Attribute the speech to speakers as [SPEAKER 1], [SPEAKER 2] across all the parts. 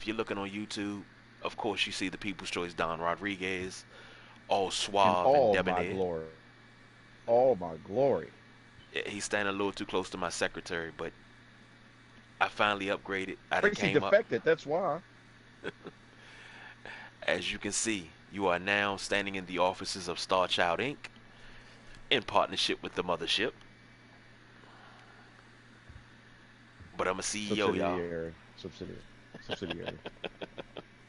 [SPEAKER 1] if you're looking on YouTube, of course you see the People's Choice Don Rodriguez, all
[SPEAKER 2] In
[SPEAKER 1] suave and
[SPEAKER 2] all my
[SPEAKER 1] debonair.
[SPEAKER 2] glory. All my glory.
[SPEAKER 1] He's standing a little too close to my secretary, but I finally upgraded. I done
[SPEAKER 2] Tracy
[SPEAKER 1] came up.
[SPEAKER 2] defected, that's why.
[SPEAKER 1] As you can see, you are now standing in the offices of Star Child Inc. in partnership with the mothership. But I'm a CEO, y'all.
[SPEAKER 2] Subsidiary. Subsidiary.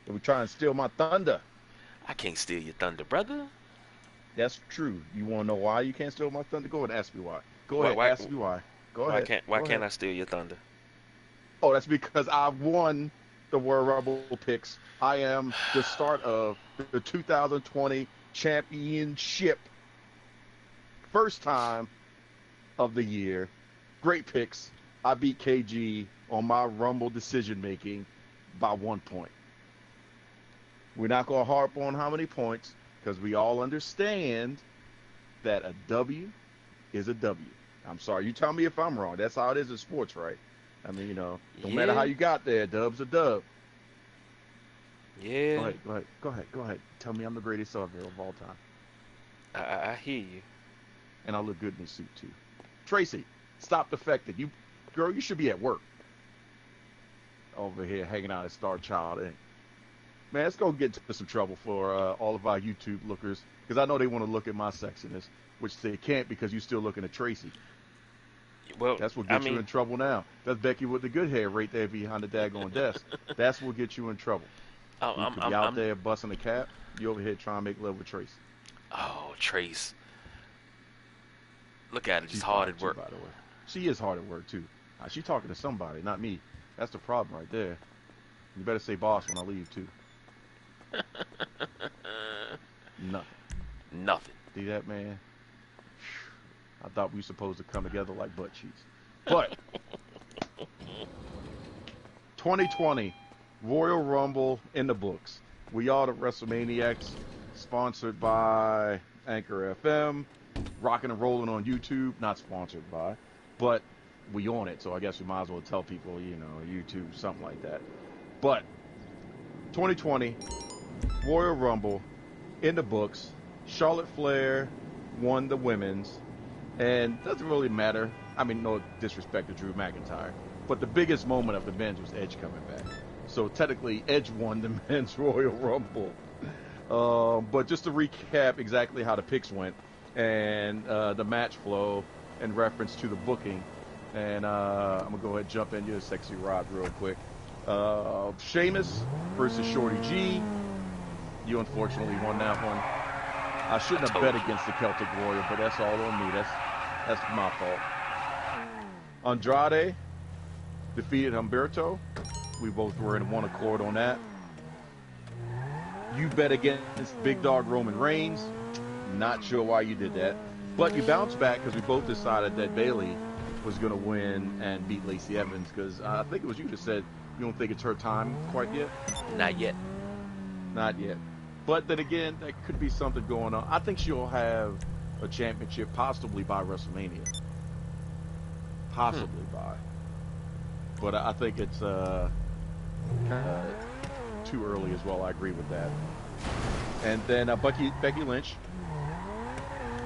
[SPEAKER 2] They were trying to steal my thunder.
[SPEAKER 1] I can't steal your thunder, brother.
[SPEAKER 2] That's true. You want to know why you can't steal my thunder? Go ahead and ask me why. Go
[SPEAKER 1] Why
[SPEAKER 2] ahead,
[SPEAKER 1] why
[SPEAKER 2] ask me why. Go
[SPEAKER 1] why
[SPEAKER 2] ahead.
[SPEAKER 1] can't why
[SPEAKER 2] Go
[SPEAKER 1] can't
[SPEAKER 2] ahead.
[SPEAKER 1] I steal your thunder?
[SPEAKER 2] Oh, that's because I won the World Rumble picks. I am the start of the 2020 championship. First time of the year. Great picks. I beat KG on my Rumble decision making by 1 point. We're not going to harp on how many points because we all understand that a W is a W. I'm sorry. You tell me if I'm wrong. That's how it is in sports, right? I mean, no matter how
[SPEAKER 1] Yeah,
[SPEAKER 2] you got there, dub's a dub. Go
[SPEAKER 1] yeah.
[SPEAKER 2] ahead, go ahead, go ahead, go ahead. Tell me I'm the greatest ever of all time.
[SPEAKER 1] I hear you.
[SPEAKER 2] And I look good in the suit, too. Tracy, stop defecting. Girl, you should be at work over here hanging out at Star Child Inc. Man, let's go get into some trouble for all of our YouTube lookers because I know they want to look at my sexiness, which they can't because you're still looking at Tracy.
[SPEAKER 1] Well,
[SPEAKER 2] That's what
[SPEAKER 1] I
[SPEAKER 2] gets you
[SPEAKER 1] mean,
[SPEAKER 2] in trouble now. That's Becky with the good hair right there behind the daggone desk. That's what gets you in trouble.
[SPEAKER 1] I'm
[SPEAKER 2] You
[SPEAKER 1] I'm
[SPEAKER 2] could be
[SPEAKER 1] I'm,
[SPEAKER 2] out
[SPEAKER 1] I'm
[SPEAKER 2] there busting a cap. You over here trying to make love with Tracy.
[SPEAKER 1] oh, Trace. Look at it, just
[SPEAKER 2] She's
[SPEAKER 1] hard
[SPEAKER 2] fine
[SPEAKER 1] at
[SPEAKER 2] too,
[SPEAKER 1] work.
[SPEAKER 2] by the way. She is hard at work too. She talking to somebody, not me. That's the problem right there. You better say boss when I leave too. Nothing.
[SPEAKER 1] Nothing.
[SPEAKER 2] See that, man? I thought we were supposed to come together like butt cheeks. But 2020 Royal Rumble in the books. We are the WrestleManiacs, sponsored by Anchor FM, rocking and rolling on YouTube. Not sponsored by, but we own it, so I guess we might as well tell people, YouTube, something like that. But 2020 Royal Rumble in the books. Charlotte Flair won the women's, and doesn't really matter. I mean, no disrespect to Drew McIntyre, but the biggest moment of the men's was Edge coming back. So technically, Edge won the men's Royal Rumble. But just to recap exactly how the picks went and the match flow in reference to the booking, and I'm gonna go ahead and jump into the sexy rod real quick. Sheamus versus Shorty G. You unfortunately won that one. I
[SPEAKER 1] I
[SPEAKER 2] shouldn't have
[SPEAKER 1] told
[SPEAKER 2] bet
[SPEAKER 1] you.
[SPEAKER 2] against the Celtic Warrior, but that's all on me. That's my fault. Andrade defeated Humberto. We both were in one accord on that. You bet against Big Dog Roman Reigns. Not sure why you did that. But you bounced back because we both decided that Bailey was going to win and beat Lacey Evans because I think it was you that said you don't think it's her time quite yet.
[SPEAKER 1] Not yet.
[SPEAKER 2] Not yet. But then again, there could be something going on. I think she'll have a championship possibly by WrestleMania.
[SPEAKER 1] Hmm.
[SPEAKER 2] Possibly by. But I think it's kind of too early as well. I agree with that. And then Becky Lynch,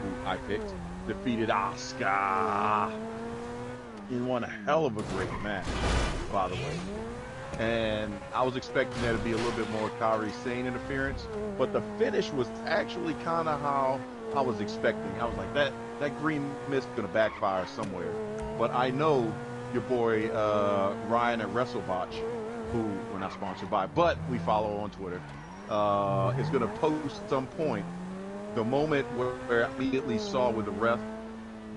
[SPEAKER 2] who I picked, defeated Asuka in one hell of a great match, by the way. And I was expecting there to be a little bit more Kairi Sane interference, but the finish was actually kind of how I was expecting. I was like, that green mist gonna backfire somewhere. But I know your boy Ryan at WrestleBotch, who we're not sponsored by, but we follow on Twitter, is gonna post some point the moment where I immediately saw where the ref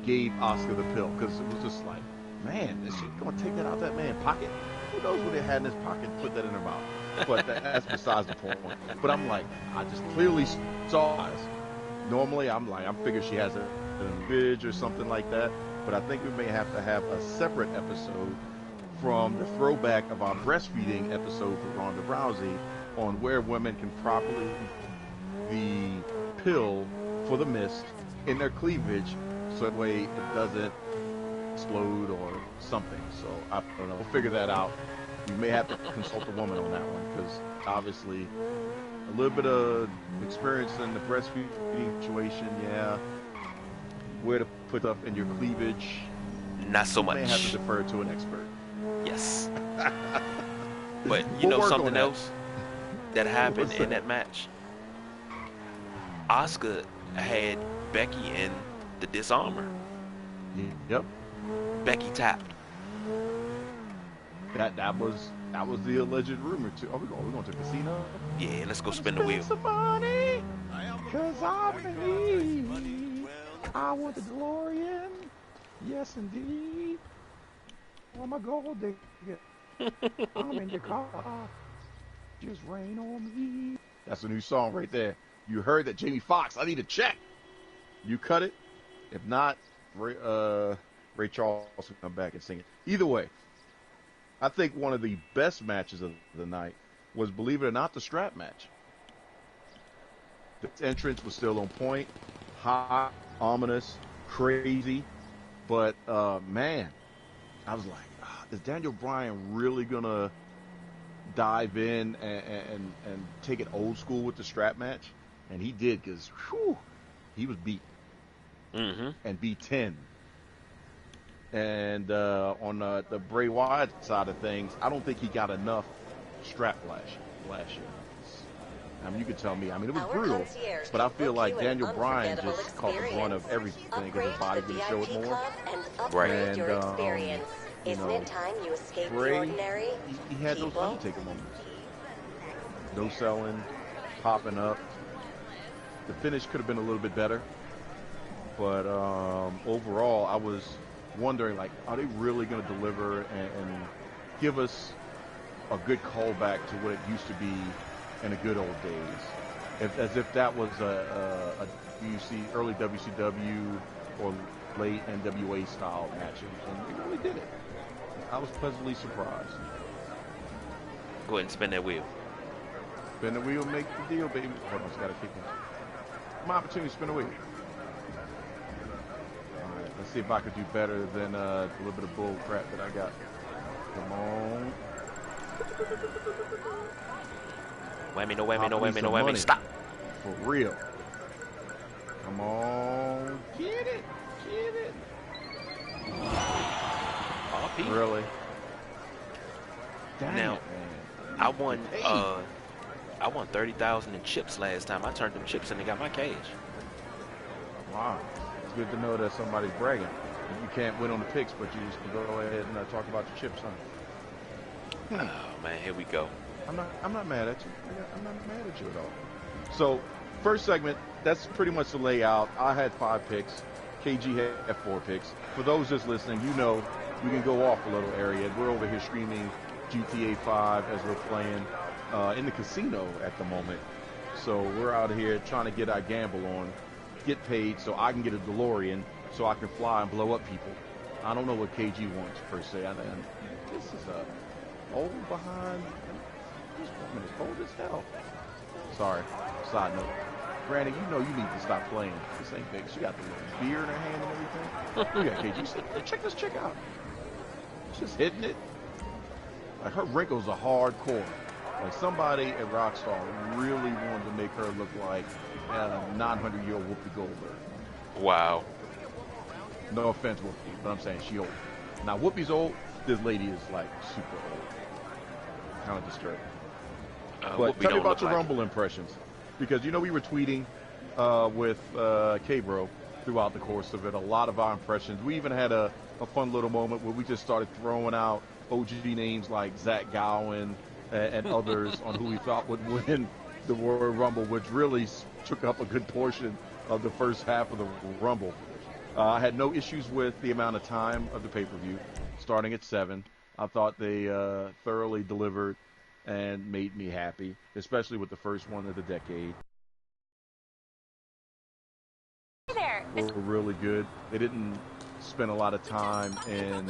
[SPEAKER 2] gave Oscar the pill because it was just like, man, is she gonna take that out of that man's pocket? Who knows what they had in his pocket and put that in her mouth? But that's besides the point. But I'm like, I just clearly saw us. Normally, I'm figuring she has an image or something like that. But I think we may have to have a separate episode from the throwback of our breastfeeding episode for Ronda Rousey on where women can properly the pill for the mist in their cleavage so that way it doesn't explode or something. So I don't know. We'll figure that out. You may have to consult a woman on that one because obviously a little bit of experience in the breastfeeding situation, yeah. Where to put stuff in your cleavage,
[SPEAKER 1] Not so
[SPEAKER 2] you may have to
[SPEAKER 1] much.
[SPEAKER 2] defer to an expert.
[SPEAKER 1] Yes. But you
[SPEAKER 2] We'll
[SPEAKER 1] know
[SPEAKER 2] work on
[SPEAKER 1] something
[SPEAKER 2] that.
[SPEAKER 1] else that happened
[SPEAKER 2] What's
[SPEAKER 1] in
[SPEAKER 2] that?
[SPEAKER 1] that match? Oscar had Becky in the disarmor.
[SPEAKER 2] Yep.
[SPEAKER 1] Becky tapped.
[SPEAKER 2] That was the alleged rumor too. Oh, we're going to the casino.
[SPEAKER 1] Yeah, let's go
[SPEAKER 2] Gonna
[SPEAKER 1] spin the
[SPEAKER 2] spend
[SPEAKER 1] wheel.
[SPEAKER 2] some money, cause I'm in need. I want the DeLorean. Yes, indeed. I'm a gold digger. I'm in the car. Just rain on me. That's a new song right there. You heard that, Jamie Foxx. I need a check. You cut it. If not, Ray Charles will come back and sing it. Either way, I think one of the best matches of the night was, believe it or not, the strap match. The entrance was still on point, hot, ominous, crazy, but man, I was like, is Daniel Bryan really gonna dive in and take it old school with the strap match? And he did, because he was beat
[SPEAKER 1] Mm-hmm.
[SPEAKER 2] and beat 10. And on the Bray Wyatt side of things, I don't think he got enough strap last year. I mean, you could tell me. I mean, it was brutal, but I feel like Daniel Bryan just caught the brunt of everything because his body didn't show it more.
[SPEAKER 1] Right.
[SPEAKER 2] And you know, Bray, he had those Undertaker moments. No selling, popping up. The finish could have been a little bit better, but overall, I was wondering, like, are they really going to deliver and give us a good callback to what it used to be in the good old days, as if that was a early WCW or late NWA style match, and they really did it. I was pleasantly surprised.
[SPEAKER 1] Go ahead and spin that wheel.
[SPEAKER 2] Spin the wheel, make the deal, baby. Hold on, it's got to kick in. My opportunity to spin the wheel. All right, let's see if I could do better than a little bit of bull crap that I got. Come on.
[SPEAKER 1] Whammy, no whammy, no
[SPEAKER 2] Pop me
[SPEAKER 1] whammy, no
[SPEAKER 2] some
[SPEAKER 1] whammy.
[SPEAKER 2] money.
[SPEAKER 1] Stop.
[SPEAKER 2] For real. Come on. Get it. Get it.
[SPEAKER 1] RP.
[SPEAKER 2] Really? Dang
[SPEAKER 1] Now,
[SPEAKER 2] it, man.
[SPEAKER 1] I won.
[SPEAKER 2] Hey.
[SPEAKER 1] I won 30,000 in chips last time. I turned them chips and they got my cash.
[SPEAKER 2] Wow. It's good to know that somebody's bragging. You can't win on the picks, but you just can go ahead and talk about your chips, huh?
[SPEAKER 1] Oh man, here we go.
[SPEAKER 2] I'm not mad at you. I'm not mad at you at all. So, first segment, that's pretty much the layout. I had 5 picks. KG had 4 picks. For those just listening, you know we can go off a little area. We're over here streaming GTA 5 as we're playing in the casino at the moment. So we're out here trying to get our gamble on, get paid so I can get a DeLorean so I can fly and blow up people. I don't know what KG wants per se. This is old behind. This woman is old as hell. Sorry. Side note. Granny, you know you need to stop playing. This ain't big. She got the little beer in her hand and everything. Look at KG. Check this chick out. She's just hitting it. Like, her wrinkles are hardcore. Like, somebody at Rockstar really wanted to make her look like a 900-year-old Whoopi Goldberg.
[SPEAKER 1] Wow.
[SPEAKER 2] No offense, Whoopi, but I'm saying she old. Now, Whoopi's old. This lady is, like, super old. Kind of disturbing. But tell me about your Rumble impressions. Because, you know, we were tweeting with K-Bro throughout the course of it. A lot of our impressions. We even had a fun little moment where we just started throwing out OG names like Zach Gowen and others on who we thought would win the Royal Rumble, which really took up a good portion of the first half of the Rumble. I had no issues with the amount of time of the pay-per-view, starting at 7. I thought they thoroughly delivered and made me happy, especially with the first one of the decade.
[SPEAKER 3] Hey there.
[SPEAKER 2] Were really good. They didn't spend a lot of time in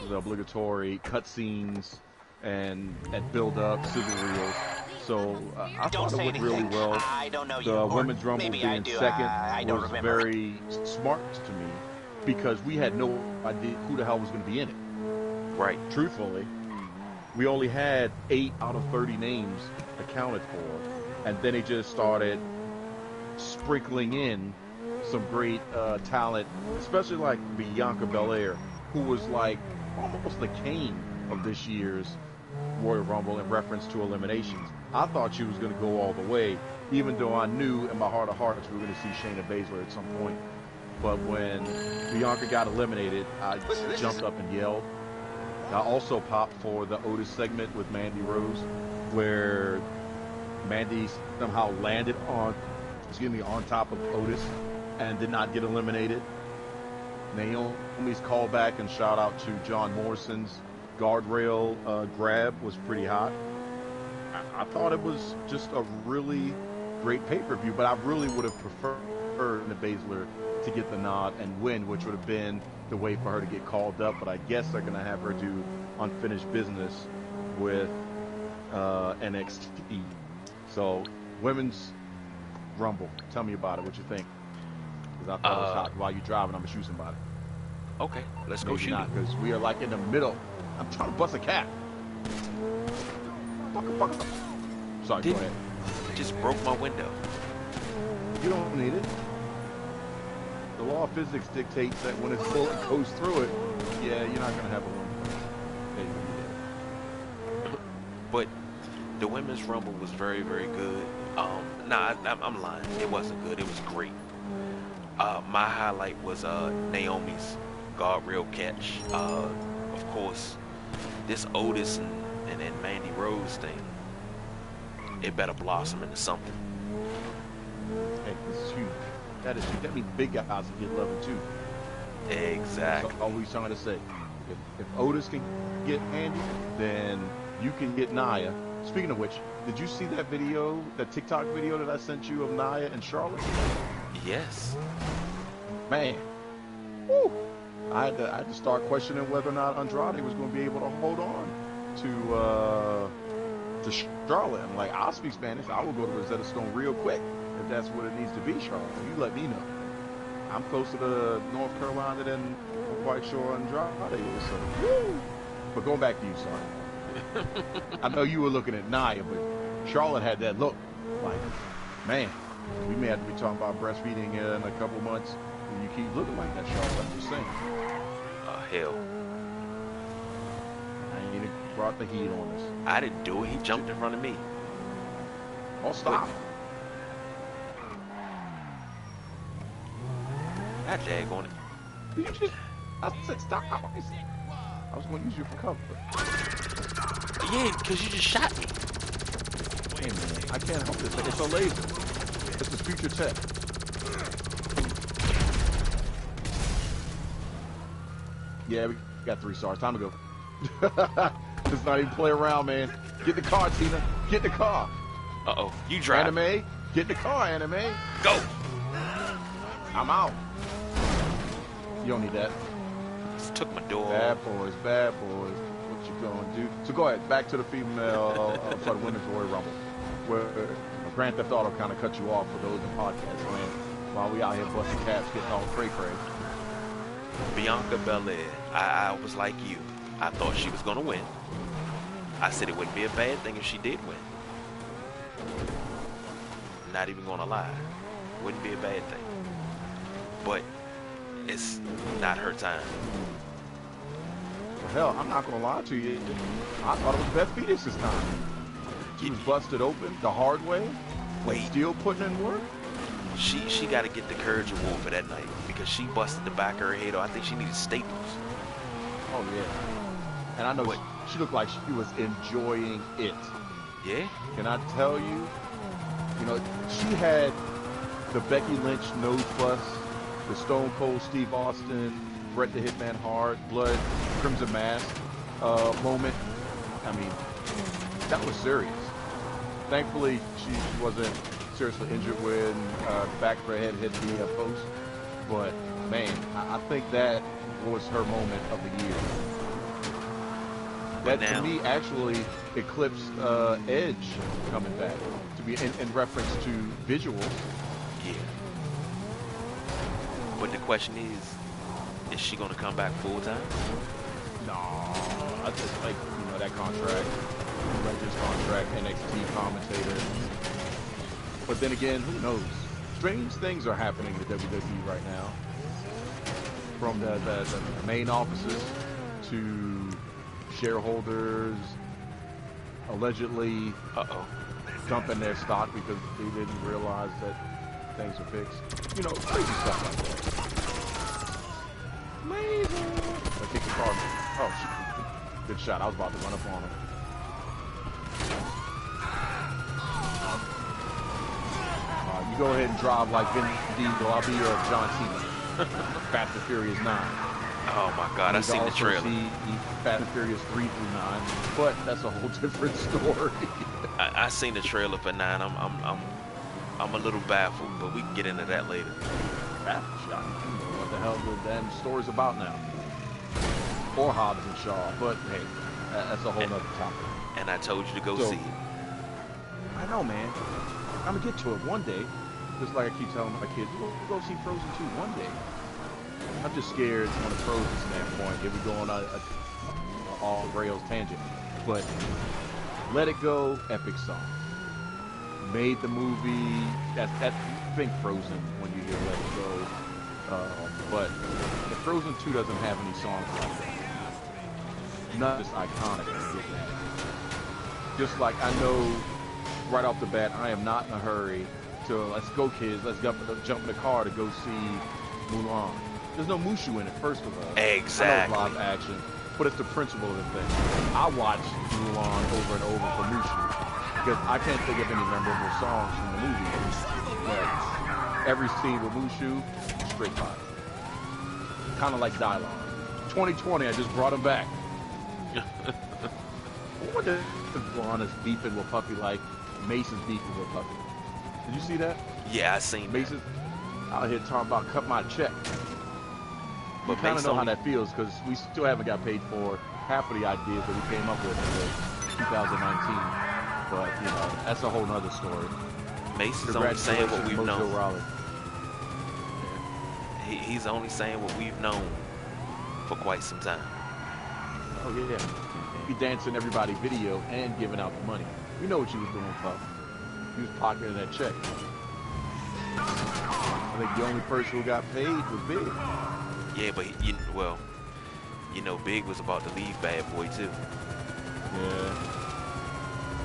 [SPEAKER 2] the obligatory cutscenes and build-up sizzle reels. So I thought it went really well.
[SPEAKER 4] I don't know you.
[SPEAKER 2] The Women's Rumble
[SPEAKER 4] maybe
[SPEAKER 2] being second was very smart to me because we had no idea who the hell was going to be in it.
[SPEAKER 1] Right.
[SPEAKER 2] Truthfully. we only had 8 out of 30 names accounted for, and then they just started sprinkling in some great talent, especially like Bianca Belair, who was like almost the king of this year's Royal Rumble in reference to eliminations. I thought she was going to go all the way, even though I knew in my heart of hearts we were going to see Shayna Baszler at some point. But when Bianca got eliminated, I jumped up and yelled. I also popped for the Otis segment with Mandy Rose, where Mandy somehow landed on top of Otis and did not get eliminated. Naomi's callback and shout out to John Morrison's guardrail grab was pretty hot. I thought it was just a really great pay-per-view, but I really would have preferred the Baszler to get the nod and win, which would have been the way for her to get called up. But I guess they're going to have her do unfinished business with NXT. So, Women's Rumble. Tell me about it. What you think? Because I thought it was hot. While you're driving, I'm going to shoot somebody.
[SPEAKER 1] Okay, let's go
[SPEAKER 2] Maybe
[SPEAKER 1] shoot
[SPEAKER 2] not,
[SPEAKER 1] it.
[SPEAKER 2] because we are like in the middle. I'm trying to bust a cap. Fuck. Sorry, go ahead.
[SPEAKER 1] Just broke my window.
[SPEAKER 2] You don't need it. The law of physics dictates that when a bullet goes through it, yeah, you're not going to have a window.
[SPEAKER 1] But the Women's Rumble was very, very good. I'm lying. It wasn't good. It was great. My highlight was Naomi's guardrail catch. Of course, this Otis and Mandy Rose thing, it better blossom into something.
[SPEAKER 2] Hey, this is huge. That is huge. That means big guys will get loving too.
[SPEAKER 1] Exactly.
[SPEAKER 2] That's all we're trying to say. If Otis can get Andy, then you can get Nia. Speaking of which, did you see that video, that TikTok video that I sent you of Nia and Charlotte?
[SPEAKER 1] Yes.
[SPEAKER 2] Man, woo. I had to start questioning whether or not Andrade was going to be able to hold on to Charlotte. I'm like, I'll speak Spanish. I will go to Rosetta Stone real quick if that's what it needs to be, Charlotte. You let me know. I'm closer to North Carolina than I'm quite sure Andrade is. So, woo. But going back to you, sorry. I know you were looking at Nia, but Charlotte had that look. Like, man, we may have to be talking about breastfeeding in a couple months. You keep looking like that, Charlotte. I'm just saying.
[SPEAKER 1] Hell.
[SPEAKER 2] I ain't brought the heat on us.
[SPEAKER 1] I didn't do it. He jumped in front of me.
[SPEAKER 2] Oh, stop.
[SPEAKER 1] I jag on it.
[SPEAKER 2] You just, I said stop. I was going to use you for cover.
[SPEAKER 1] Yeah, because you just shot me.
[SPEAKER 2] Hey, man, I can't help this. It's a laser. It's the future tech. Yeah, we got 3 stars. Time to go. Let's not even play around, man. Get in the car, Tina. Get in the car.
[SPEAKER 1] Uh-oh. You drive.
[SPEAKER 2] Anime. Get in the car, Anime.
[SPEAKER 1] Go.
[SPEAKER 2] I'm out. You don't need that.
[SPEAKER 1] Just took my door.
[SPEAKER 2] Bad boys. What you gonna do? So go ahead. Back to the female, the women's Royal Rumble, where Grand Theft Auto kind of cut you off for those in podcast land while we out here busting caps, getting all cray-cray.
[SPEAKER 1] Bianca Belair. I was like you. I thought she was going to win. I said it wouldn't be a bad thing if she did win. Not even going to lie. Wouldn't be a bad thing. But it's not her time.
[SPEAKER 2] Well, hell, I'm not going to lie to you. I thought it was Beth Phoenix this time. She was busted open the hard way.
[SPEAKER 1] Wait.
[SPEAKER 2] Still putting in work.
[SPEAKER 1] She got to get the Courage Award for that night because she busted the back of her head. I think she needed staples.
[SPEAKER 2] Oh, yeah. And I know she looked like she was enjoying it.
[SPEAKER 1] Yeah?
[SPEAKER 2] Can I tell you? You know, she had the Becky Lynch nose bust, the Stone Cold Steve Austin, Bret the Hitman Hart, Blood, Crimson Mask moment. I mean, that was serious. Thankfully, she wasn't seriously injured when the back of her head hit the post. But, man, I think that was her moment of the year. That, to me, actually eclipsed Edge coming back, to be in reference to visuals.
[SPEAKER 1] Yeah. But the question is she going to come back full time?
[SPEAKER 2] No, I just like, that contract, Legends contract, NXT commentator. But then again, who knows? Strange things are happening in the WWE right now. From the main offices to shareholders allegedly dumping their stock because they didn't realize that things are fixed. You know, crazy stuff like that. Amazing. I think the car. Oh, shit. Good shot. I was about to run up on him. You go ahead and drive like Vin Diesel. I'll be your John Cena. Fast and Furious 9.
[SPEAKER 1] Oh my God, I seen the trailer.
[SPEAKER 2] Fast and Furious 3 through 9, but that's a whole different story.
[SPEAKER 1] I seen the trailer for 9. I'm a little baffled, but we can get into that later.
[SPEAKER 2] What the hell the damn story's about now? Or Hobbs and Shaw, but hey, that's a whole other topic.
[SPEAKER 1] And I told you to go see it.
[SPEAKER 2] I know, man. I'm gonna get to it one day. Just like I keep telling my kids, we'll go see Frozen 2 one day. I'm just scared from a Frozen standpoint if we go on a all rails tangent. But Let It Go, epic song. Made the movie. That think Frozen when you hear Let It Go. But the Frozen 2 doesn't have any songs like that. Not just iconic. Just like I know right off the bat, I am not in a hurry. So let's go, kids. Let's jump in the car to go see Mulan. There's no Mushu in it, first of all.
[SPEAKER 1] Exactly.
[SPEAKER 2] I know live action, but it's the principle of the thing. I watch Mulan over and over for Mushu because I can't think of any memorable songs from the movie. But every scene with Mushu, straight fire. Kind of like dialogue. 2020, I just brought him back. What if Mulan is beefing with Puppy like Mason's beefing with Puppy? Did you see that?
[SPEAKER 1] Yeah, I seen
[SPEAKER 2] Mason out here talking about cut my check. But kind of know how that feels because we still haven't got paid for half of the ideas that we came up with in 2019. But you know, that's a whole nother story.
[SPEAKER 1] Mason's only saying what we've known.
[SPEAKER 2] Raleigh.
[SPEAKER 1] He's only saying what we've known for quite some time.
[SPEAKER 2] Oh yeah, he dancing everybody video and giving out the money. We know what you was doing, Puff. He was pocketing that check. I think the only person who got paid was Big.
[SPEAKER 1] Yeah, but Big was about to leave Bad Boy too.
[SPEAKER 2] Yeah.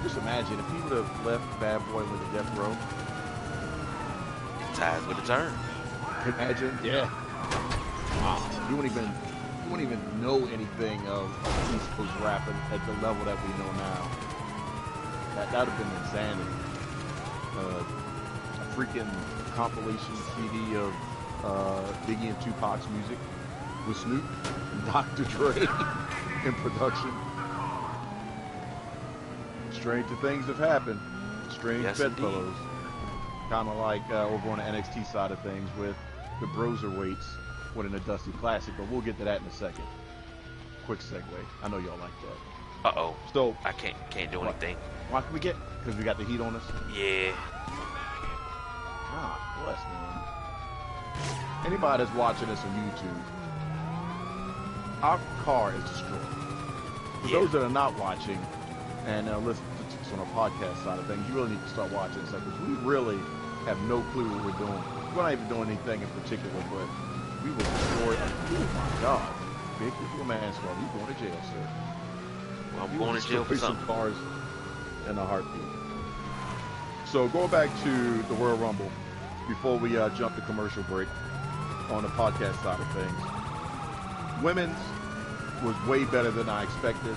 [SPEAKER 2] Just imagine if he would have left Bad Boy with the Death Row.
[SPEAKER 1] Ties with a turn.
[SPEAKER 2] Imagine, yeah. Wow. You wouldn't even know anything of East Coast rap at the level that we know now. That would have been insanity. A freaking compilation CD of Biggie and Tupac's music with Snoop and Dr. Dre in production. Stranger things have happened. Strange bedfellows. Kind of like over on the NXT side of things with the Broserweights winning a Dusty Classic, but we'll get to that in a second. Quick segue. I know y'all like that.
[SPEAKER 1] Uh-oh.
[SPEAKER 2] So
[SPEAKER 1] I can't do anything.
[SPEAKER 2] Why can we get? Because we got the heat on us?
[SPEAKER 1] Yeah.
[SPEAKER 2] God bless, man. Anybody that's watching this on YouTube, our car is destroyed. For those that are not watching and listen to this on a podcast side of things, you really need to start watching this because we really have no clue what we're doing. We're not even doing anything in particular, but we will destroy. Oh my God. Big people manslaughter. You going to jail, sir.
[SPEAKER 1] Well, I'm going to jail for something.
[SPEAKER 2] Cars in a heartbeat. So going back to the Royal Rumble, before we jump to commercial break on the podcast side of things, women's was way better than I expected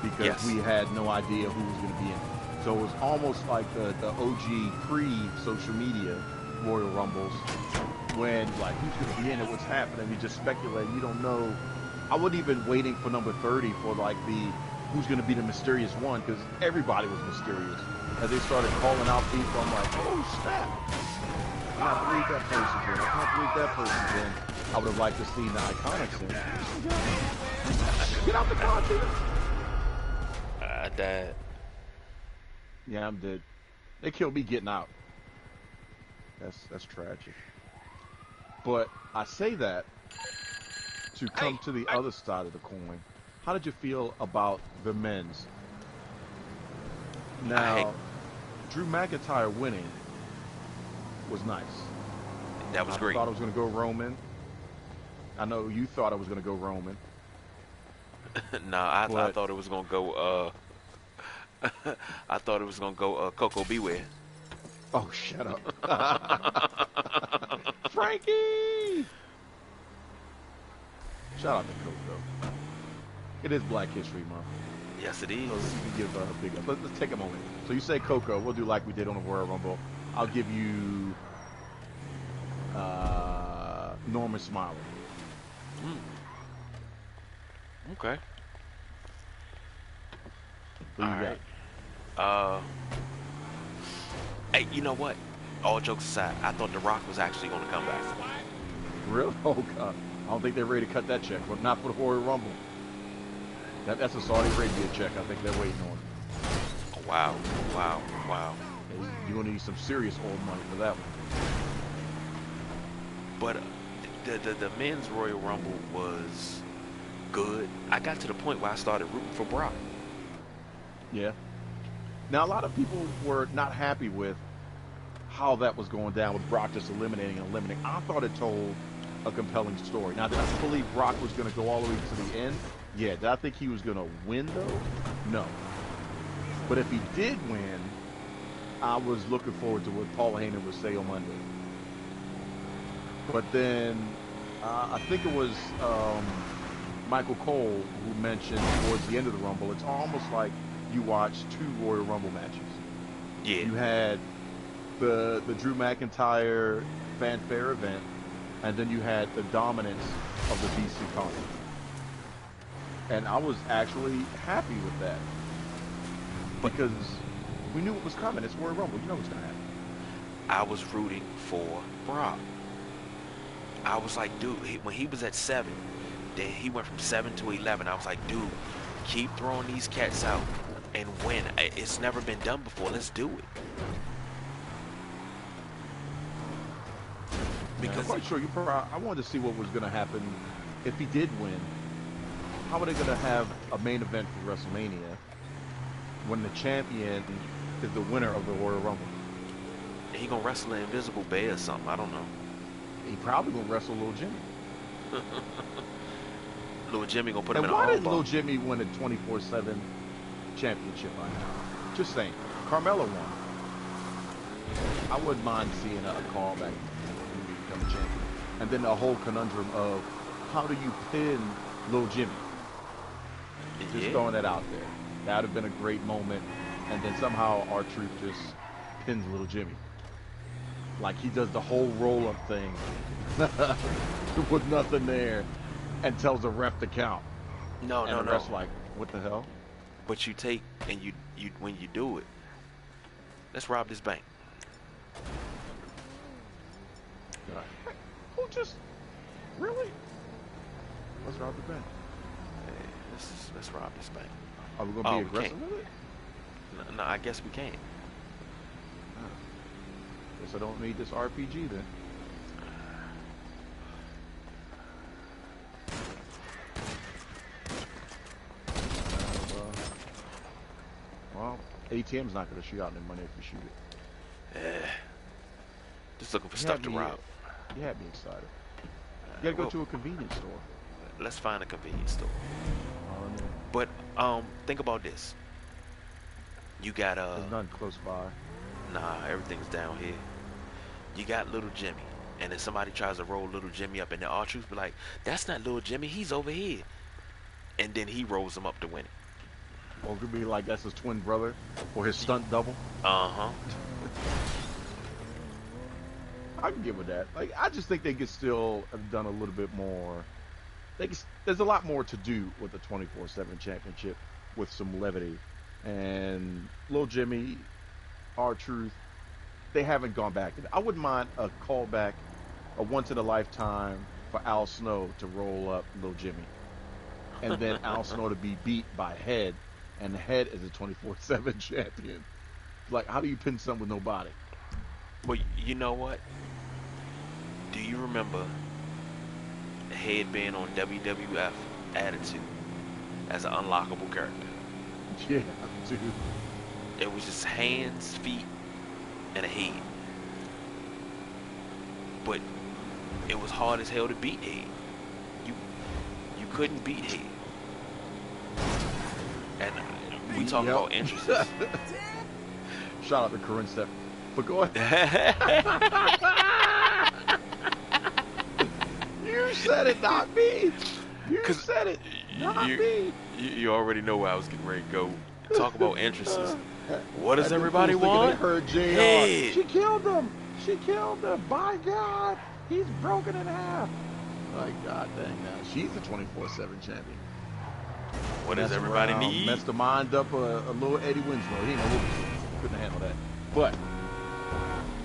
[SPEAKER 2] because we had no idea who was going to be in it. So it was almost like the OG pre-social media Royal Rumbles when like who's going to be in it, what's happening, you just speculate, you don't know. I wasn't even waiting for number 30 for like who's going to be the mysterious one because everybody was mysterious. As they started calling out people, I'm like, oh snap. I can't believe that person did. I can't believe that person did. I would have liked to see the Iconics in. Get out the car, dude.
[SPEAKER 1] I died.
[SPEAKER 2] Yeah, I'm dead. They killed me getting out. That's tragic. But I say that to come to the other side of the coin. how did you feel about the men's?
[SPEAKER 1] I had,
[SPEAKER 2] Now, Drew McIntyre winning was nice.
[SPEAKER 1] that was
[SPEAKER 2] I
[SPEAKER 1] great.
[SPEAKER 2] thought it was going to go Roman. I know you thought it was going to go Roman,
[SPEAKER 1] Nah, I
[SPEAKER 2] but
[SPEAKER 1] thought it was gonna go. I thought it was gonna go. Coco Beware.
[SPEAKER 2] oh, shut up, Frankie! Shout out to Coco. It is Black History Month,
[SPEAKER 1] Yes, it
[SPEAKER 2] so
[SPEAKER 1] is.
[SPEAKER 2] you can give a big up. Let's take a moment. So you say Coco. We'll do like we did on the Royal Rumble. I'll give you Norman Smiley.
[SPEAKER 1] Okay.
[SPEAKER 2] Who you
[SPEAKER 1] All
[SPEAKER 2] got?
[SPEAKER 1] right. Hey, you know what? All jokes aside, I thought The Rock was actually gonna come back.
[SPEAKER 2] Really? Oh God! I don't think they're ready to cut that check, but not for the Royal Rumble. That's a Saudi Arabia check. I think they're waiting on.
[SPEAKER 1] Oh, wow, wow, wow.
[SPEAKER 2] You're gonna need some serious old money for that one.
[SPEAKER 1] But the men's Royal Rumble was good. I got to the point where I started rooting for Brock.
[SPEAKER 2] Yeah. Now a lot of people were not happy with how that was going down with Brock just eliminating and eliminating. I thought it told a compelling story. Now, did I believe Brock was going to go all the way to the end? Yeah. Did I think he was going to win though? No. But if he did win, I was looking forward to what Paul Heyman would say on Monday. But then I think it was Michael Cole who mentioned towards the end of the Rumble, it's almost like you watched two Royal Rumble matches.
[SPEAKER 1] Yeah.
[SPEAKER 2] You had the Drew McIntyre fanfare event, and then you had the dominance of the BC Con. And I was actually happy with that because we knew what was coming. It's Royal Rumble. You know what's going to happen.
[SPEAKER 1] I was rooting for Brock. I was like, dude, when he was at 7, then he went from 7 to 11. I was like, dude, keep throwing these cats out and win. It's never been done before. Let's do it.
[SPEAKER 2] Because I'm quite sure I wanted to see what was going to happen if he did win. How are they going to have a main event for WrestleMania when the champion is the winner of the Royal Rumble?
[SPEAKER 1] He gonna wrestle an Invisible Bear or something. I don't know.
[SPEAKER 2] He probably going to wrestle Little Jimmy.
[SPEAKER 1] Little Jimmy gonna put him
[SPEAKER 2] And
[SPEAKER 1] in a
[SPEAKER 2] why
[SPEAKER 1] arm
[SPEAKER 2] didn't Little
[SPEAKER 1] bar.
[SPEAKER 2] Jimmy win a 24/7 championship by now? Just saying. Carmella won. I wouldn't mind seeing a callback when we become a champion. And then the whole conundrum of how do you pin Little Jimmy? Just
[SPEAKER 1] Yeah.
[SPEAKER 2] throwing that out there. That would have been a great moment. And then somehow R-Truth just pins Little Jimmy. Like he does the whole roll-up thing with nothing there and tells the ref to count.
[SPEAKER 1] No,
[SPEAKER 2] And
[SPEAKER 1] no,
[SPEAKER 2] the
[SPEAKER 1] no.
[SPEAKER 2] ref's like, what the hell?
[SPEAKER 1] But you take and you when you do it, let's rob this bank.
[SPEAKER 2] Who just really? Let's rob the bank.
[SPEAKER 1] Hey, let's rob this bank.
[SPEAKER 2] Are we gonna
[SPEAKER 1] Oh,
[SPEAKER 2] be
[SPEAKER 1] we
[SPEAKER 2] aggressive
[SPEAKER 1] can't.
[SPEAKER 2] with it?
[SPEAKER 1] No, I guess we can.
[SPEAKER 2] Guess I don't need this RPG then. Well, ATM's not gonna shoot out any money if you shoot it.
[SPEAKER 1] Just looking for
[SPEAKER 2] You
[SPEAKER 1] stuff
[SPEAKER 2] had
[SPEAKER 1] to
[SPEAKER 2] me-
[SPEAKER 1] rob.
[SPEAKER 2] You had me excited. You gotta go
[SPEAKER 1] Well,
[SPEAKER 2] to a convenience store.
[SPEAKER 1] Let's find a convenience store.
[SPEAKER 2] Oh, no.
[SPEAKER 1] But think about this. You got
[SPEAKER 2] There's none close by.
[SPEAKER 1] nah, everything's down here. You got Little Jimmy, and then somebody tries to roll Little Jimmy up, and then R-Truth be like, "That's not Little Jimmy. He's over here." And then he rolls him up to win it.
[SPEAKER 2] Or it could be like that's his twin brother or his stunt double.
[SPEAKER 1] Uh huh.
[SPEAKER 2] I can get with that. Like, I just think they could still have done a little bit more. There's a lot more to do with the 24/7 championship with some levity. And Lil Jimmy, R-Truth, they haven't gone back. I wouldn't mind a callback, a once in a lifetime for Al Snow to roll up Lil Jimmy. And then Al Snow to be beat by Head, and Head is a 24/7 champion. Like, how do you pin something with no body?
[SPEAKER 1] Well, you know what? Do you remember Head being on WWF Attitude? as an unlockable character.
[SPEAKER 2] Yeah, dude.
[SPEAKER 1] It was just hands, feet, and a head. But it was hard as hell to beat head. You you couldn't beat head. And we talk
[SPEAKER 2] Yep.
[SPEAKER 1] about entrances.
[SPEAKER 2] Shout out to Corinne Steph. But go ahead. You said it, not me. You
[SPEAKER 1] 'Cause
[SPEAKER 2] said it, not
[SPEAKER 1] you,
[SPEAKER 2] me.
[SPEAKER 1] you already know where I was getting ready to go. Talk about entrances. What does
[SPEAKER 2] And then
[SPEAKER 1] everybody
[SPEAKER 2] fools thinking
[SPEAKER 1] want?
[SPEAKER 2] They heard JR.
[SPEAKER 1] Head.
[SPEAKER 2] She killed him. She killed him. By God, he's broken in half. Like God dang now, she's the 24/7 champion.
[SPEAKER 1] What does
[SPEAKER 2] Messed
[SPEAKER 1] everybody
[SPEAKER 2] around,
[SPEAKER 1] need?
[SPEAKER 2] Messed the mind up a little Eddie Winslow. He couldn't handle that. But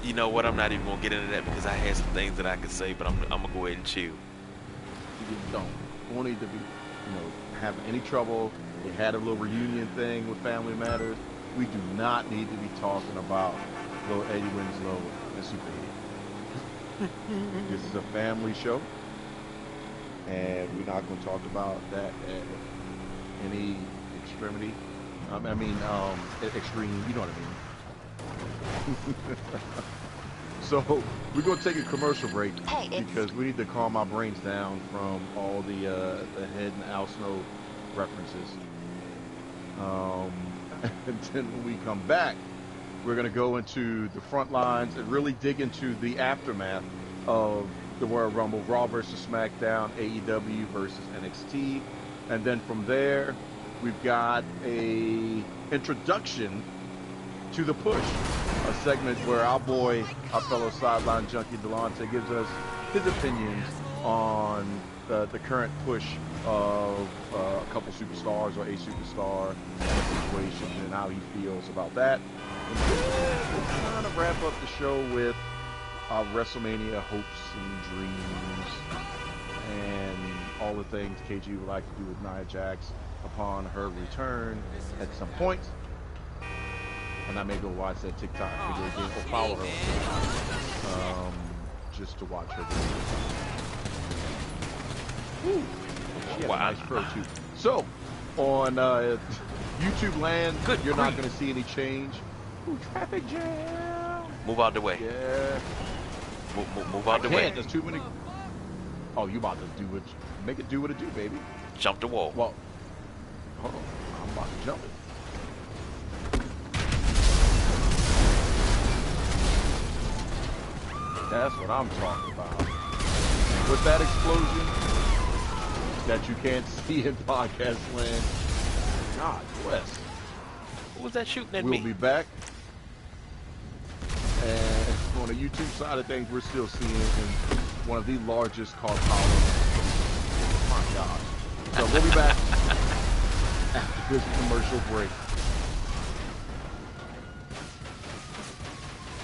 [SPEAKER 1] You know what? I'm not even gonna get into that because I had some things that I could say, but I'm gonna go ahead and chill.
[SPEAKER 2] you just don't. Don't need to be, having any trouble. They had a little reunion thing with Family Matters. We do not need to be talking about little Eddie Winslow and Superhead. This is a family show, and we're not going to talk about that at any extremity. Extreme. You know what I mean. So we're going to take a commercial break because we need to calm our brains down from all the Head and Al Snow references. And then when we come back, we're going to go into the front lines and really dig into the aftermath of the Royal Rumble, Raw versus SmackDown, AEW versus NXT. And then from there, we've got a introduction to The Push, a segment where our fellow sideline junkie Delonte gives us his opinions on the current push of a couple superstars or a superstar and a situation and how he feels about that. And then we'll kind of wrap up the show with our WrestleMania hopes and dreams and all the things KG would like to do with Nia Jax upon her return at some point. And I may go watch that TikTok video again or follow her just to watch her video. Ooh, she had a nice fur too. So, on YouTube land, you're not going to see any change. Ooh, traffic jam.
[SPEAKER 1] Move out the way.
[SPEAKER 2] Yeah.
[SPEAKER 1] Move out the way.
[SPEAKER 2] There's too many. Oh, you about to make it do what it do, baby.
[SPEAKER 1] Jump the wall.
[SPEAKER 2] Well, hold on. I'm about to jump it. That's what I'm talking about. With that explosion that you can't see in podcast land, God bless.
[SPEAKER 1] Who was that shooting at me?
[SPEAKER 2] We'll be back. And on the YouTube side of things, we're still seeing one of the largest car powers. My God. So we'll be back after this commercial break.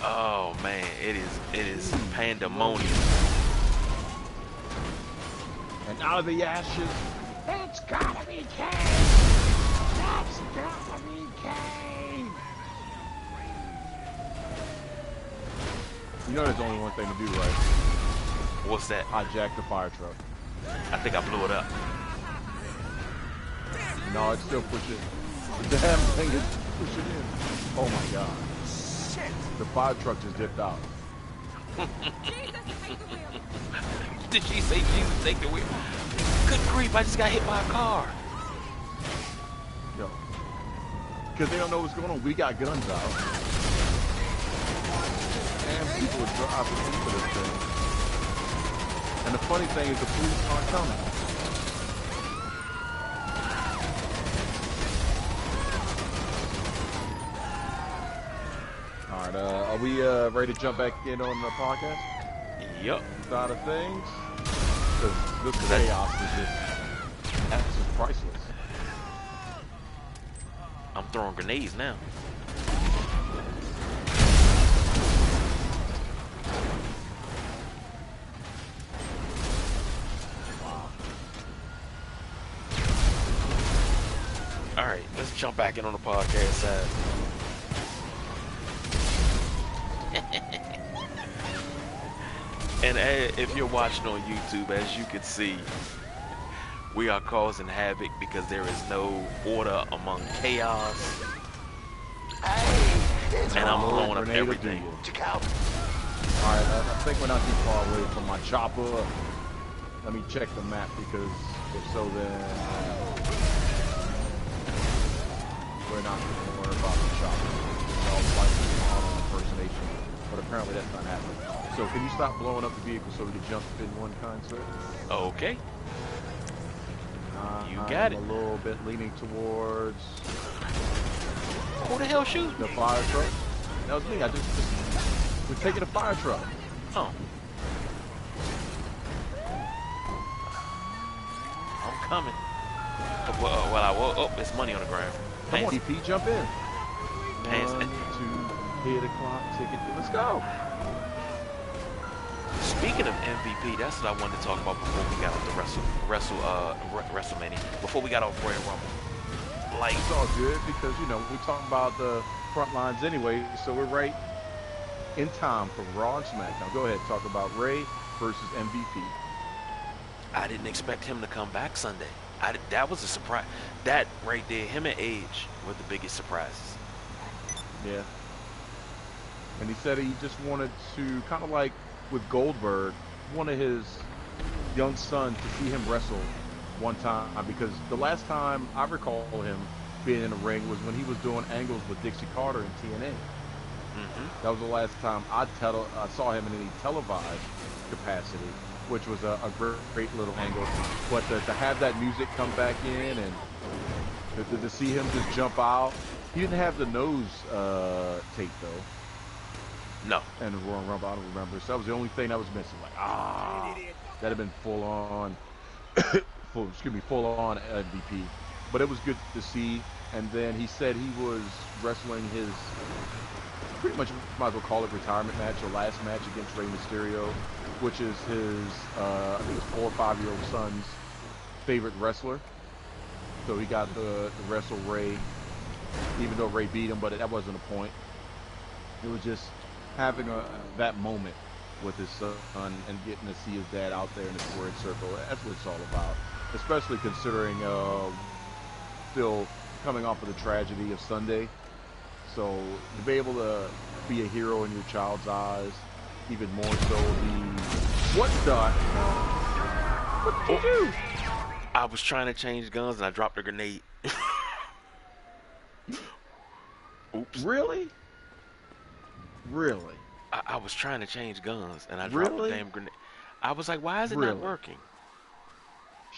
[SPEAKER 1] Oh man, it is pandemonium.
[SPEAKER 2] And out of the ashes, it's gotta be Kane! That's gotta be Kane! You know there's only one thing to do, right?
[SPEAKER 1] What's that?
[SPEAKER 2] Hijack the fire truck.
[SPEAKER 1] I think I blew it up.
[SPEAKER 2] No, it's still pushing. The damn thing is pushing in. Oh my God. The fire truck just dipped out.
[SPEAKER 1] Did she say Jesus take the wheel? Good grief, I just got hit by a car.
[SPEAKER 2] Yo. Because they don't know what's going on. We got guns out. And people are driving into this thing. And the funny thing is the police aren't coming. Alright, are we ready to jump back in on the podcast?
[SPEAKER 1] Yep.
[SPEAKER 2] Side of things? Because this chaos is just priceless.
[SPEAKER 1] I'm throwing grenades now.
[SPEAKER 2] Wow.
[SPEAKER 1] Alright, let's jump back in on the podcast side. And if you're watching on YouTube, as you can see, We are causing havoc because there is no order among chaos,
[SPEAKER 4] Hey, it's
[SPEAKER 1] and I'm
[SPEAKER 4] on.
[SPEAKER 1] blowing up
[SPEAKER 2] Grenade will do
[SPEAKER 1] everything.
[SPEAKER 2] you.
[SPEAKER 4] Check out.
[SPEAKER 2] Alright, I think we're not too far away from my chopper. Let me check the map because if so, then we're not going to worry about the chopper. It's all likely auto impersonation, but apparently that's not happening. So can you stop blowing up the vehicle so we can jump in one kind, sir?
[SPEAKER 1] Okay, you got it.
[SPEAKER 2] I'm a little bit leaning towards
[SPEAKER 1] Who the hell shooting?
[SPEAKER 2] the fire truck. That was me. We're taking a fire truck.
[SPEAKER 1] Oh. I'm coming. Oh, it's money on the ground.
[SPEAKER 2] Come on, EP, jump in.
[SPEAKER 1] Pants.
[SPEAKER 2] 1, 2, 8 o'clock ticket. Let's go.
[SPEAKER 1] Speaking of MVP, that's what I wanted to talk about before we got off the WrestleMania. Before we got off Royal Rumble. Like,
[SPEAKER 2] It's all good because, you know, we're talking about the front lines anyway, so we're right in time for Raw and SmackDown. Go ahead, talk about Ray versus MVP.
[SPEAKER 1] I didn't expect him to come back Sunday. That was a surprise. That right there, him and Edge were the biggest surprises.
[SPEAKER 2] Yeah. And he said he just wanted to, kind of like with Goldberg, wanted his young son to see him wrestle one time, because the last time I recall him being in the ring was when he was doing angles with Dixie Carter in TNA. That was the last time I saw him in any televised capacity, which was a great little angle. But to have that music come back in and to see him just jump out, he didn't have the nose tape though.
[SPEAKER 1] No.
[SPEAKER 2] And the Royal Rumble, I don't remember. So that was the only thing that was missing. Like, that'd have been full on MVP. But it was good to see. And then he said he was wrestling his, pretty much might as well call it retirement match, or last match against Rey Mysterio, which is his, I think it's 4 or 5 year old son's favorite wrestler. So he got to wrestle Ray, even though Ray beat him, but that wasn't a point. It was just having that moment with his son and getting to see his dad out there in the squared circle. That's what it's all about, especially considering still coming off of the tragedy of Sunday. So to be able to be a hero in your child's eyes, even more so what did you do?
[SPEAKER 1] I was trying to change guns and I dropped a grenade. Oops.
[SPEAKER 2] Really?
[SPEAKER 1] I was trying to change guns and I dropped a damn grenade. I was like, why is it not working?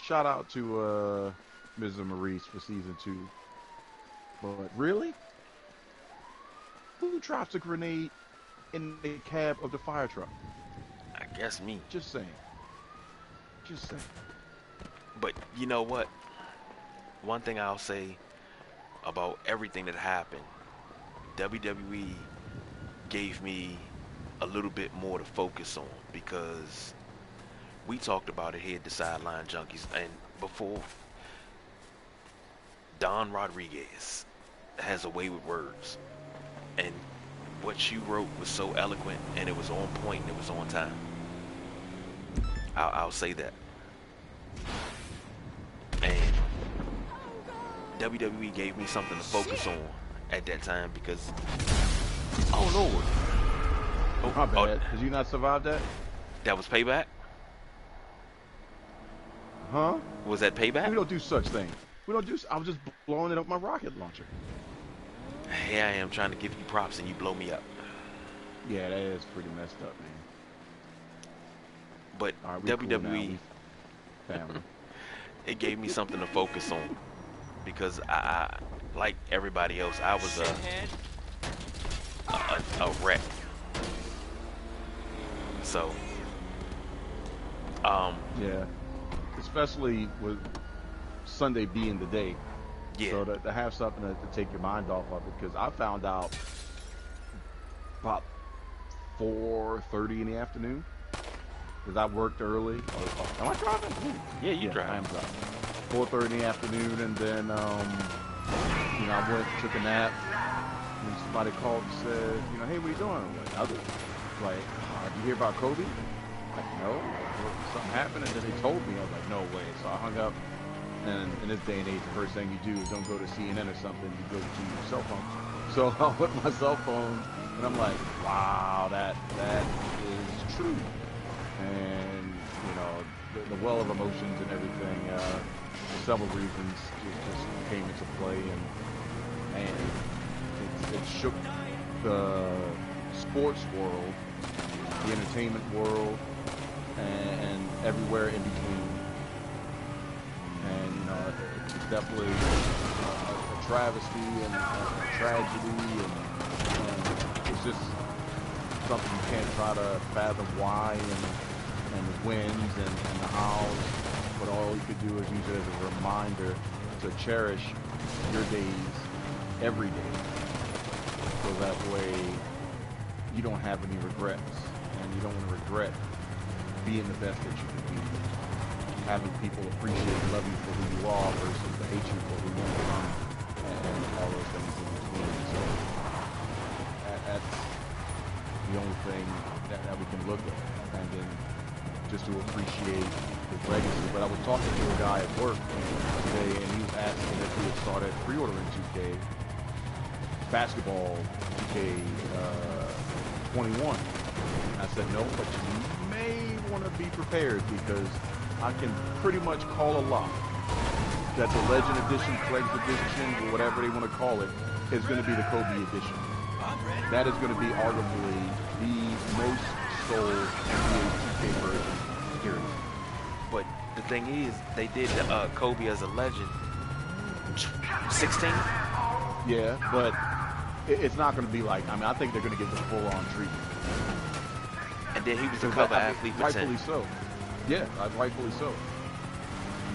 [SPEAKER 2] Shout out to Ms. Maurice for season 2. But really? Who drops a grenade in the cab of the fire truck?
[SPEAKER 1] I guess me.
[SPEAKER 2] Just saying.
[SPEAKER 1] But you know what? One thing I'll say about everything that happened, WWE gave me a little bit more to focus on, because we talked about it here at the Sideline Junkies, and before, Don Rodriguez has a way with words, and what you wrote was so eloquent, and it was on point, and it was on time. I'll say that. And WWE gave me something to focus on at that time, because, oh Lord.
[SPEAKER 2] My bad. Did you not survive that?
[SPEAKER 1] That was payback?
[SPEAKER 2] Huh?
[SPEAKER 1] Was that payback?
[SPEAKER 2] We don't do such things. I was just blowing it up my rocket launcher.
[SPEAKER 1] Here I am trying to give you props and you blow me up.
[SPEAKER 2] Yeah, that is pretty messed up, man.
[SPEAKER 1] But
[SPEAKER 2] Right,
[SPEAKER 1] WWE,
[SPEAKER 2] cool family.
[SPEAKER 1] it gave me something to focus on, because I like everybody else, I was a wreck. So,
[SPEAKER 2] yeah, especially with Sunday being the day.
[SPEAKER 1] yeah.
[SPEAKER 2] So to have something to take your mind off of it, because I found out about 4:30 in the afternoon, because I worked early. Am I driving?
[SPEAKER 1] Yeah, you drive.
[SPEAKER 2] I am driving. 4:30 in the afternoon, and then I went and took a nap. And somebody called and said, hey, what are you doing? I'm like, did you hear about Kobe? Like, no. Something happened, and then they told me. I was like, no way. So I hung up, And in this day and age, the first thing you do is don't go to CNN or something. You go to your cell phone. So I put my cell phone, and I'm like, wow, that is true. And you know, the well of emotions and everything, for several reasons, just came into play, and it shook the sports world, the entertainment world, and everywhere in between. And you know, it's definitely a travesty and a tragedy, and it's just something you can't try to fathom why and the wins and the hows, but all you could do is use it as a reminder to cherish your days every day, so that way you don't have any regrets, and you don't want to regret being the best that you can be, having people appreciate and love you for who you are versus the hate you for who you are, and all those things in between. So that's the only thing that we can look at, and then just to appreciate his legacy. But I was talking to a guy at work today, and he was asking if he had started pre-ordering 2K basketball, 2K 21. I said no, but you may want to be prepared, because I can pretty much call a lot that the Legend Edition, Collector's Edition, or whatever they want to call it, is going to be the Kobe Edition. That is going to be arguably the most sold NBA 2K version, period.
[SPEAKER 1] But the thing is, they did the Kobe as a legend 16.
[SPEAKER 2] Yeah, but it's not going to be like, I mean, I think they're going to give the full-on treatment.
[SPEAKER 1] And then he was a cover athlete for 10.
[SPEAKER 2] Rightfully so. Yeah, rightfully so.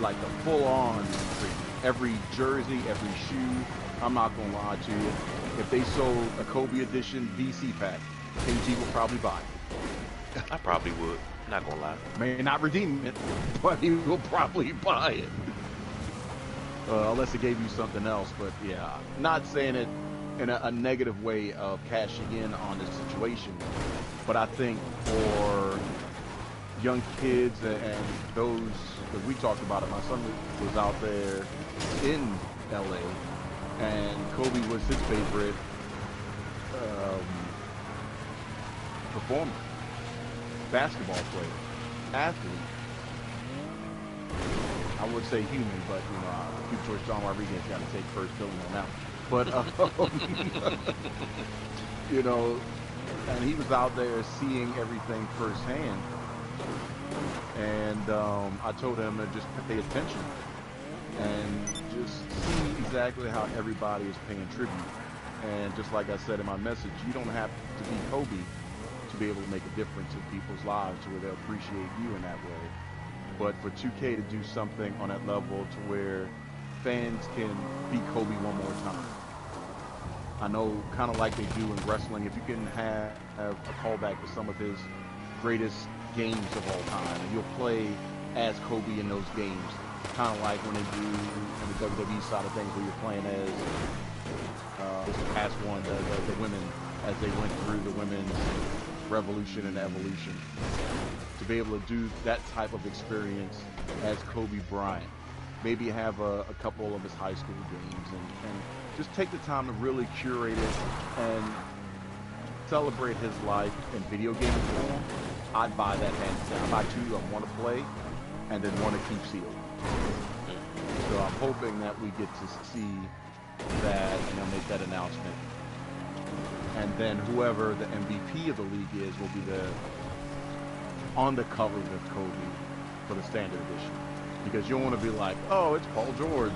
[SPEAKER 2] Like the full-on treatment. Every jersey, every shoe. I'm not going to lie to you. If they sold a Kobe Edition VC pack, KG will probably buy it.
[SPEAKER 1] I probably would. Not gonna lie.
[SPEAKER 2] May not redeem it, but he will probably buy it. Unless it gave you something else. But yeah, not saying it in a negative way of cashing in on the situation. But I think for young kids and those, because we talked about it, my son was out there in LA, and Kobe was his favorite performer, basketball player, athlete. I would say human, but you know, Chief George John Rodriguez got to take first billing on that. But you know, and he was out there seeing everything firsthand. And I told him to just pay attention and just see exactly how everybody is paying tribute. And just like I said in my message, you don't have to be Kobe to be able to make a difference in people's lives to where they'll appreciate you in that way. But for 2K to do something on that level to where fans can be Kobe one more time. I know, kind of like they do in wrestling, if you can have a callback to some of his greatest games of all time, and you'll play as Kobe in those games, kind of like when they do on the WWE side of things, where you're playing as this past one, the women, as they went through the women's revolution and evolution. To be able to do that type of experience as Kobe Bryant, maybe have a couple of his high school games, and just take the time to really curate it and celebrate his life in video game form. I'd buy that hands down. I buy two. I want to play, and then one to keep sealed. So I'm hoping that we get to see that, and they'll make that announcement. And then whoever the MVP of the league is will be on the cover with Kobe for the standard edition. Because you don't want to be like, oh, it's Paul George,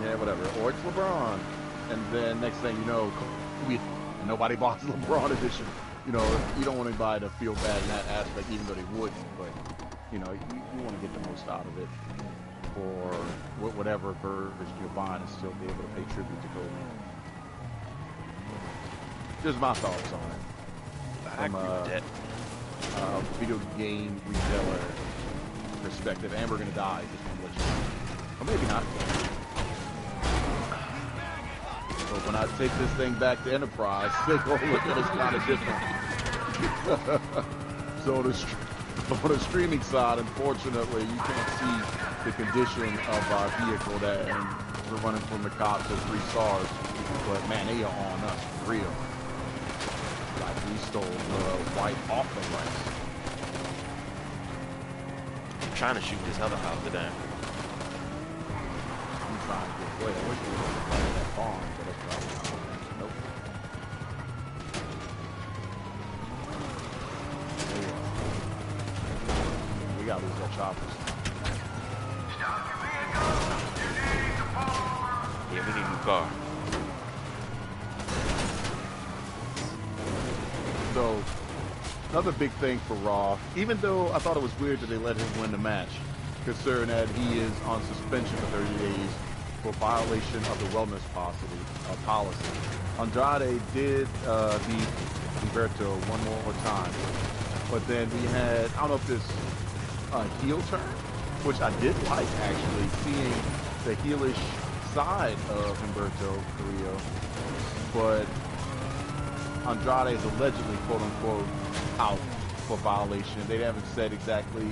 [SPEAKER 2] yeah, whatever, or it's LeBron. And then next thing you know, Kobe, and nobody bought the LeBron edition. You know, you don't want anybody to feel bad in that aspect, even though they wouldn't. But, you know, you want to get the most out of it for whatever version you're buying and still be able to pay tribute to Kobe. Just my thoughts on it.
[SPEAKER 1] I agree with that.
[SPEAKER 2] Video game retailer perspective, and we're gonna die. Just want to let you know. Or maybe not. But when I take this thing back to Enterprise, they're gonna look at us kind of different. So on the streaming side, unfortunately, you can't see the condition of our vehicle that and we're running from the cops at 3 stars. But man, they are on us for real. Like we stole the white off the rice.
[SPEAKER 1] I'm trying to shoot this helicopter down.
[SPEAKER 2] I'm trying to get away. I wish we would have planted that bomb, but that's probably not. Nope. We gotta lose that choppers.
[SPEAKER 1] Yeah, we need a new car.
[SPEAKER 2] So, another big thing for Raw, even though I thought it was weird that they let him win the match, considering that he is on suspension for 30 days for violation of the wellness policy. Andrade did beat Humberto one more time, but then we had, I don't know if this heel turn, which I did like actually, seeing the heelish side of Humberto Carrillo, but Andrade is allegedly, quote-unquote, out for violation. They haven't said exactly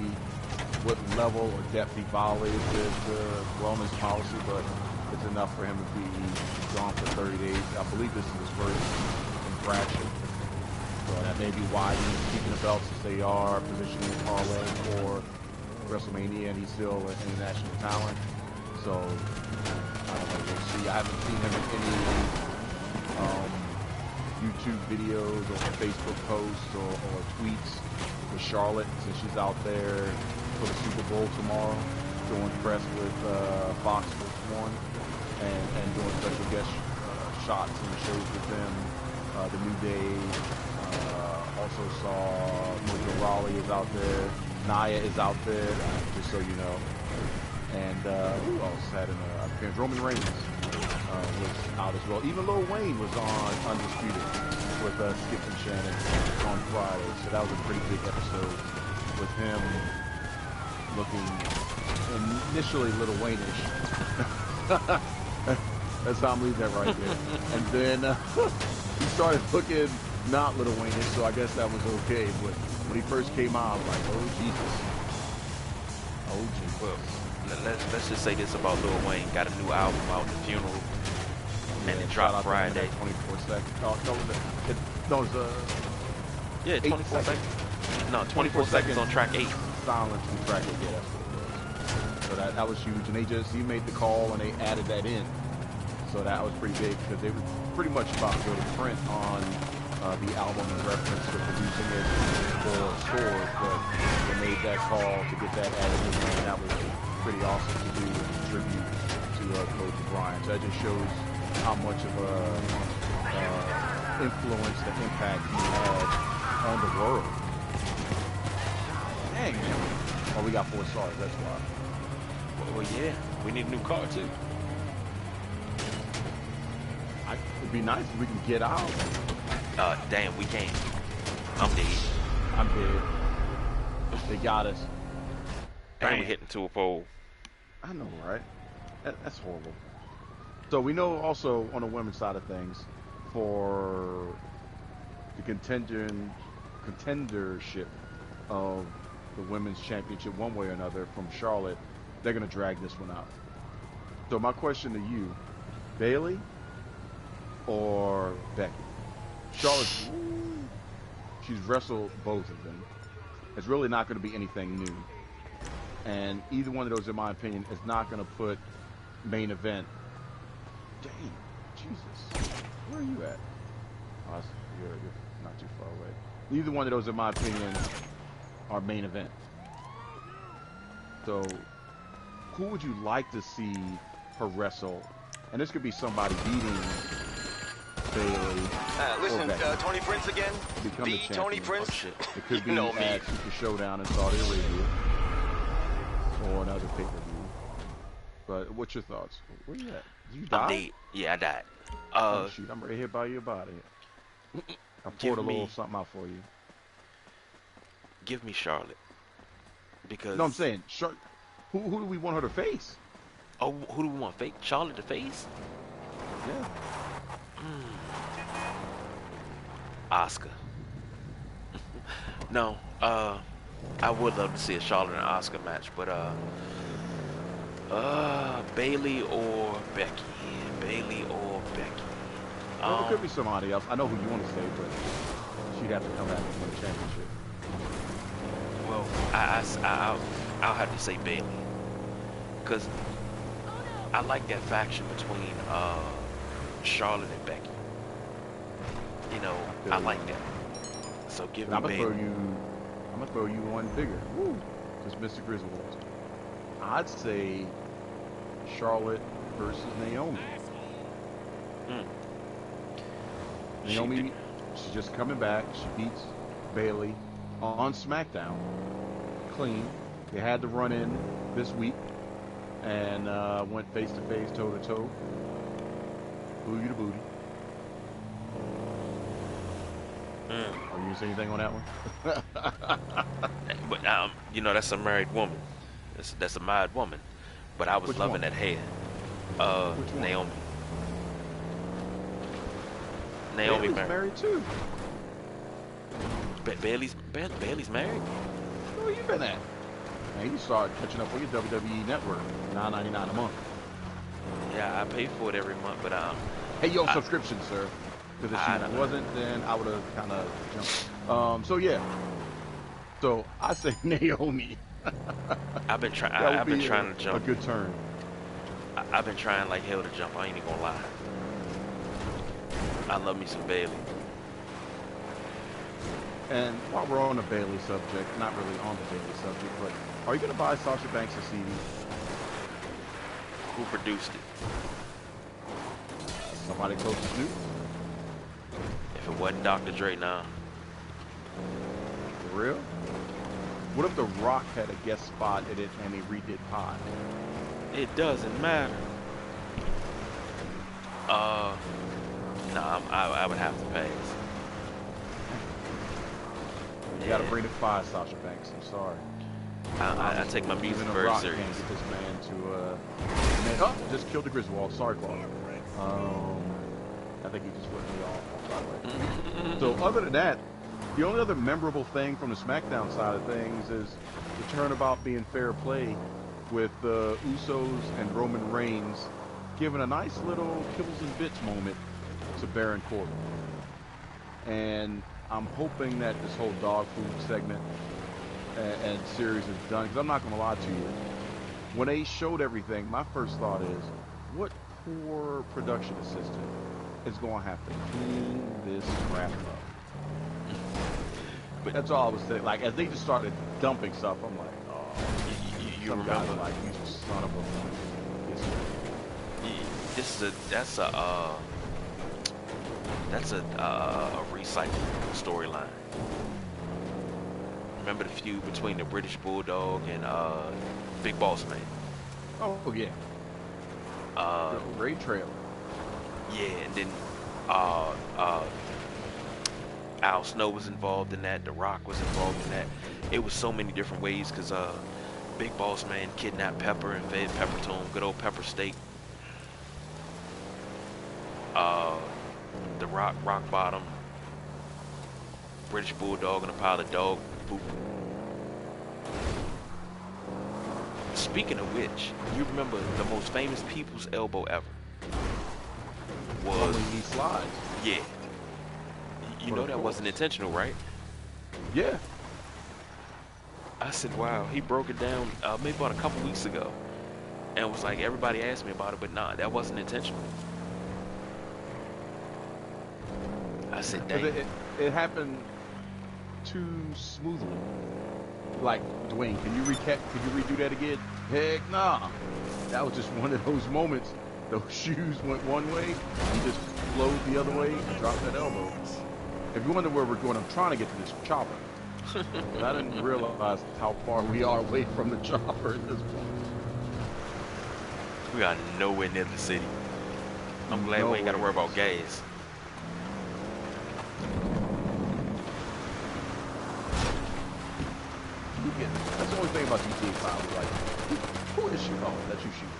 [SPEAKER 2] what level or depth he violated the wellness policy, but it's enough for him to be gone for 30 days. I believe this is his first infraction. So that may be why he's keeping the belts as they are, positioning parlay for WrestleMania, and he's still an international talent. So, I don't know, we'll see. I haven't seen him in any YouTube videos or Facebook posts or tweets with Charlotte, since she's out there for the Super Bowl tomorrow, doing press with Fox Sports 1 and doing special guest shots and shows with them. The New Day, also saw Mojo Rawley is out there, Nia is out there, just so you know. And who else had an appearance? Roman Reigns was out as well. Even Lil Wayne was on Undisputed with Skip and Shannon on Friday. So that was a pretty big episode with him looking initially Lil Wayne-ish. That's how I'm leaving that right there. And then he started looking not Lil Wayne-ish, so I guess that was okay. But when he first came out, I was like, oh Jesus. Oh Jesus.
[SPEAKER 1] Well, let's just say this about Lil Wayne. Got a new album out, The Funeral, and it dropped Friday.
[SPEAKER 2] 24 seconds. No, it's
[SPEAKER 1] yeah, 24 seconds. No, 24 seconds on track 8.
[SPEAKER 2] Silence on track 8. Yeah, that's what it was. So that was huge, and he made the call, and they added that in. So that was pretty big because they were pretty much about to go to print on the album in reference to producing it for stores, but they made that call to get that added in, and that was pretty awesome to do and tribute to Kobe Bryant. So that just shows how much of a influence, the impact he had on the world. Dang, man. Oh, we got 4 stars, that's why.
[SPEAKER 1] Well, yeah, we need a new car too.
[SPEAKER 2] It'd be nice if we can get out.
[SPEAKER 1] Damn, we can't. I'm dead.
[SPEAKER 2] I'm dead. They got us.
[SPEAKER 1] And we hitting to a pole.
[SPEAKER 2] I know, right? That's horrible. So we know also on the women's side of things, for the contendership of the women's championship, one way or another, from Charlotte, they're going to drag this one out. So my question to you, Bayley or Becky? Charlotte, she's wrestled both of them. It's really not going to be anything new. And either one of those, in my opinion, is not going to put main event. Dang, Jesus. Where are you at? Oh, you're not too far away. Neither one of those, in my opinion, are main event. So, who would you like to see her wrestle? And this could be somebody beating Bayley.
[SPEAKER 4] Listen, Tony Prince again?
[SPEAKER 2] Become the champion.
[SPEAKER 4] Tony Prince?
[SPEAKER 1] Oh, shit.
[SPEAKER 2] It could be
[SPEAKER 4] You know me.
[SPEAKER 2] at Super Showdown in Saudi Arabia. Or another pay-per-view. But what's your thoughts? Where you at? Did you die?
[SPEAKER 1] I'm dead. Yeah, I died.
[SPEAKER 2] Oh, shoot, I'm right here by your body. I poured a little something out for you.
[SPEAKER 1] Give me Charlotte. Because...
[SPEAKER 2] No, I'm saying, who do we want her to face?
[SPEAKER 1] Oh, who do we want? Fake Charlotte to face?
[SPEAKER 2] Yeah.
[SPEAKER 1] Asuka. No, I would love to see a Charlotte and Asuka match, but Bailey or Becky. Bailey or Becky.
[SPEAKER 2] Well, it could be somebody else. I know who you want to say, but she'd have to come back and win the championship.
[SPEAKER 1] Well, I'll have to say Bailey, cause I like that faction between Charlotte and Becky. You know, I like that. So give me Bailey.
[SPEAKER 2] I'm gonna throw you one bigger. Woo! Just Mr. Griswold. I'd say Charlotte versus Naomi. Naomi, she's just coming back. She beats Bailey on SmackDown. Clean. They had to run in this week and went face to face, toe to toe. Booty to booty. Are you gonna say anything on that one?
[SPEAKER 1] But you know, that's a married woman. That's a married woman. But I was
[SPEAKER 2] Which
[SPEAKER 1] loving
[SPEAKER 2] one?
[SPEAKER 1] that hair.
[SPEAKER 2] Which one?
[SPEAKER 1] Naomi. Naomi
[SPEAKER 2] Bailey's married too.
[SPEAKER 1] Bailey's married.
[SPEAKER 2] Where you been at? Man, you start catching up with your WWE network. $9.99 a month.
[SPEAKER 1] Yeah, I pay for it every month, but
[SPEAKER 2] Hey, your subscription, sir. Because if she wasn't, then I would have kind of jumped. So yeah. So I say Naomi.
[SPEAKER 1] I've been trying. I've been trying to jump.
[SPEAKER 2] A good turn.
[SPEAKER 1] I've been trying like hell to jump. I ain't even gonna lie. I love me some Bailey.
[SPEAKER 2] And while we're on the Bailey subject, not really on the Bailey subject, but are you gonna buy Sasha Banks a CD?
[SPEAKER 1] Who produced it?
[SPEAKER 2] Somebody close to Snoop?
[SPEAKER 1] If it wasn't Dr. Dre, nah.
[SPEAKER 2] For real? What if The Rock had a guest spot in it and they redid Pod?
[SPEAKER 1] It doesn't matter. Nah, I would have to pass.
[SPEAKER 2] You gotta bring the fire, Sasha Banks. I'm sorry.
[SPEAKER 1] I take my music
[SPEAKER 2] Even
[SPEAKER 1] very
[SPEAKER 2] Rock
[SPEAKER 1] serious.
[SPEAKER 2] can't get this man to just killed the Griswold. Sorry, Claude. I think he just flipped me off, by the way. So other than that, the only other memorable thing from the SmackDown side of things is the turnabout being fair play with the Usos and Roman Reigns giving a nice little kibbles and bits moment to Baron Corbin. And I'm hoping that this whole dog food segment and series is done, because I'm not going to lie to you. When they showed everything, my first thought is, what poor production assistant is going to have to clean this crap up? But that's all I was saying. Like, as they just started dumping stuff, I'm like, oh,
[SPEAKER 1] you
[SPEAKER 2] some
[SPEAKER 1] remember?
[SPEAKER 2] guys are like, you son of a...
[SPEAKER 1] That's a recycled storyline. Remember the feud between the British Bulldog and Big Boss Man?
[SPEAKER 2] Oh, yeah. Great trailer.
[SPEAKER 1] Yeah, and then Al Snow was involved in that. The Rock was involved in that. It was so many different ways because Big Boss Man kidnapped Pepper and fed Pepper to him. Good old Pepper steak. The Rock Bottom, British Bulldog, and a pile of dog poop. Speaking of which, you remember the most famous people's elbow ever was
[SPEAKER 2] when he slides.
[SPEAKER 1] Yeah. You
[SPEAKER 2] But
[SPEAKER 1] know
[SPEAKER 2] of
[SPEAKER 1] that wasn't
[SPEAKER 2] course.
[SPEAKER 1] intentional, right?
[SPEAKER 2] Yeah.
[SPEAKER 1] I said, wow, he broke it down maybe about a couple weeks ago. And was like, everybody asked me about it, but nah, that wasn't intentional. I said, dang.
[SPEAKER 2] It happened too smoothly. Like, Dwayne, can you redo that again? Heck nah. That was just one of those moments. Those shoes went one way, he just flowed the other way and dropped that elbow. If you wonder where we're going, I'm trying to get to this chopper. But I didn't realize how far we are away from the chopper at this point.
[SPEAKER 1] We are nowhere near the city. I'm glad we ain't got to worry about gas.
[SPEAKER 2] That's the only thing about GTA 5. Like, who is shooting? Oh, that's you shooting.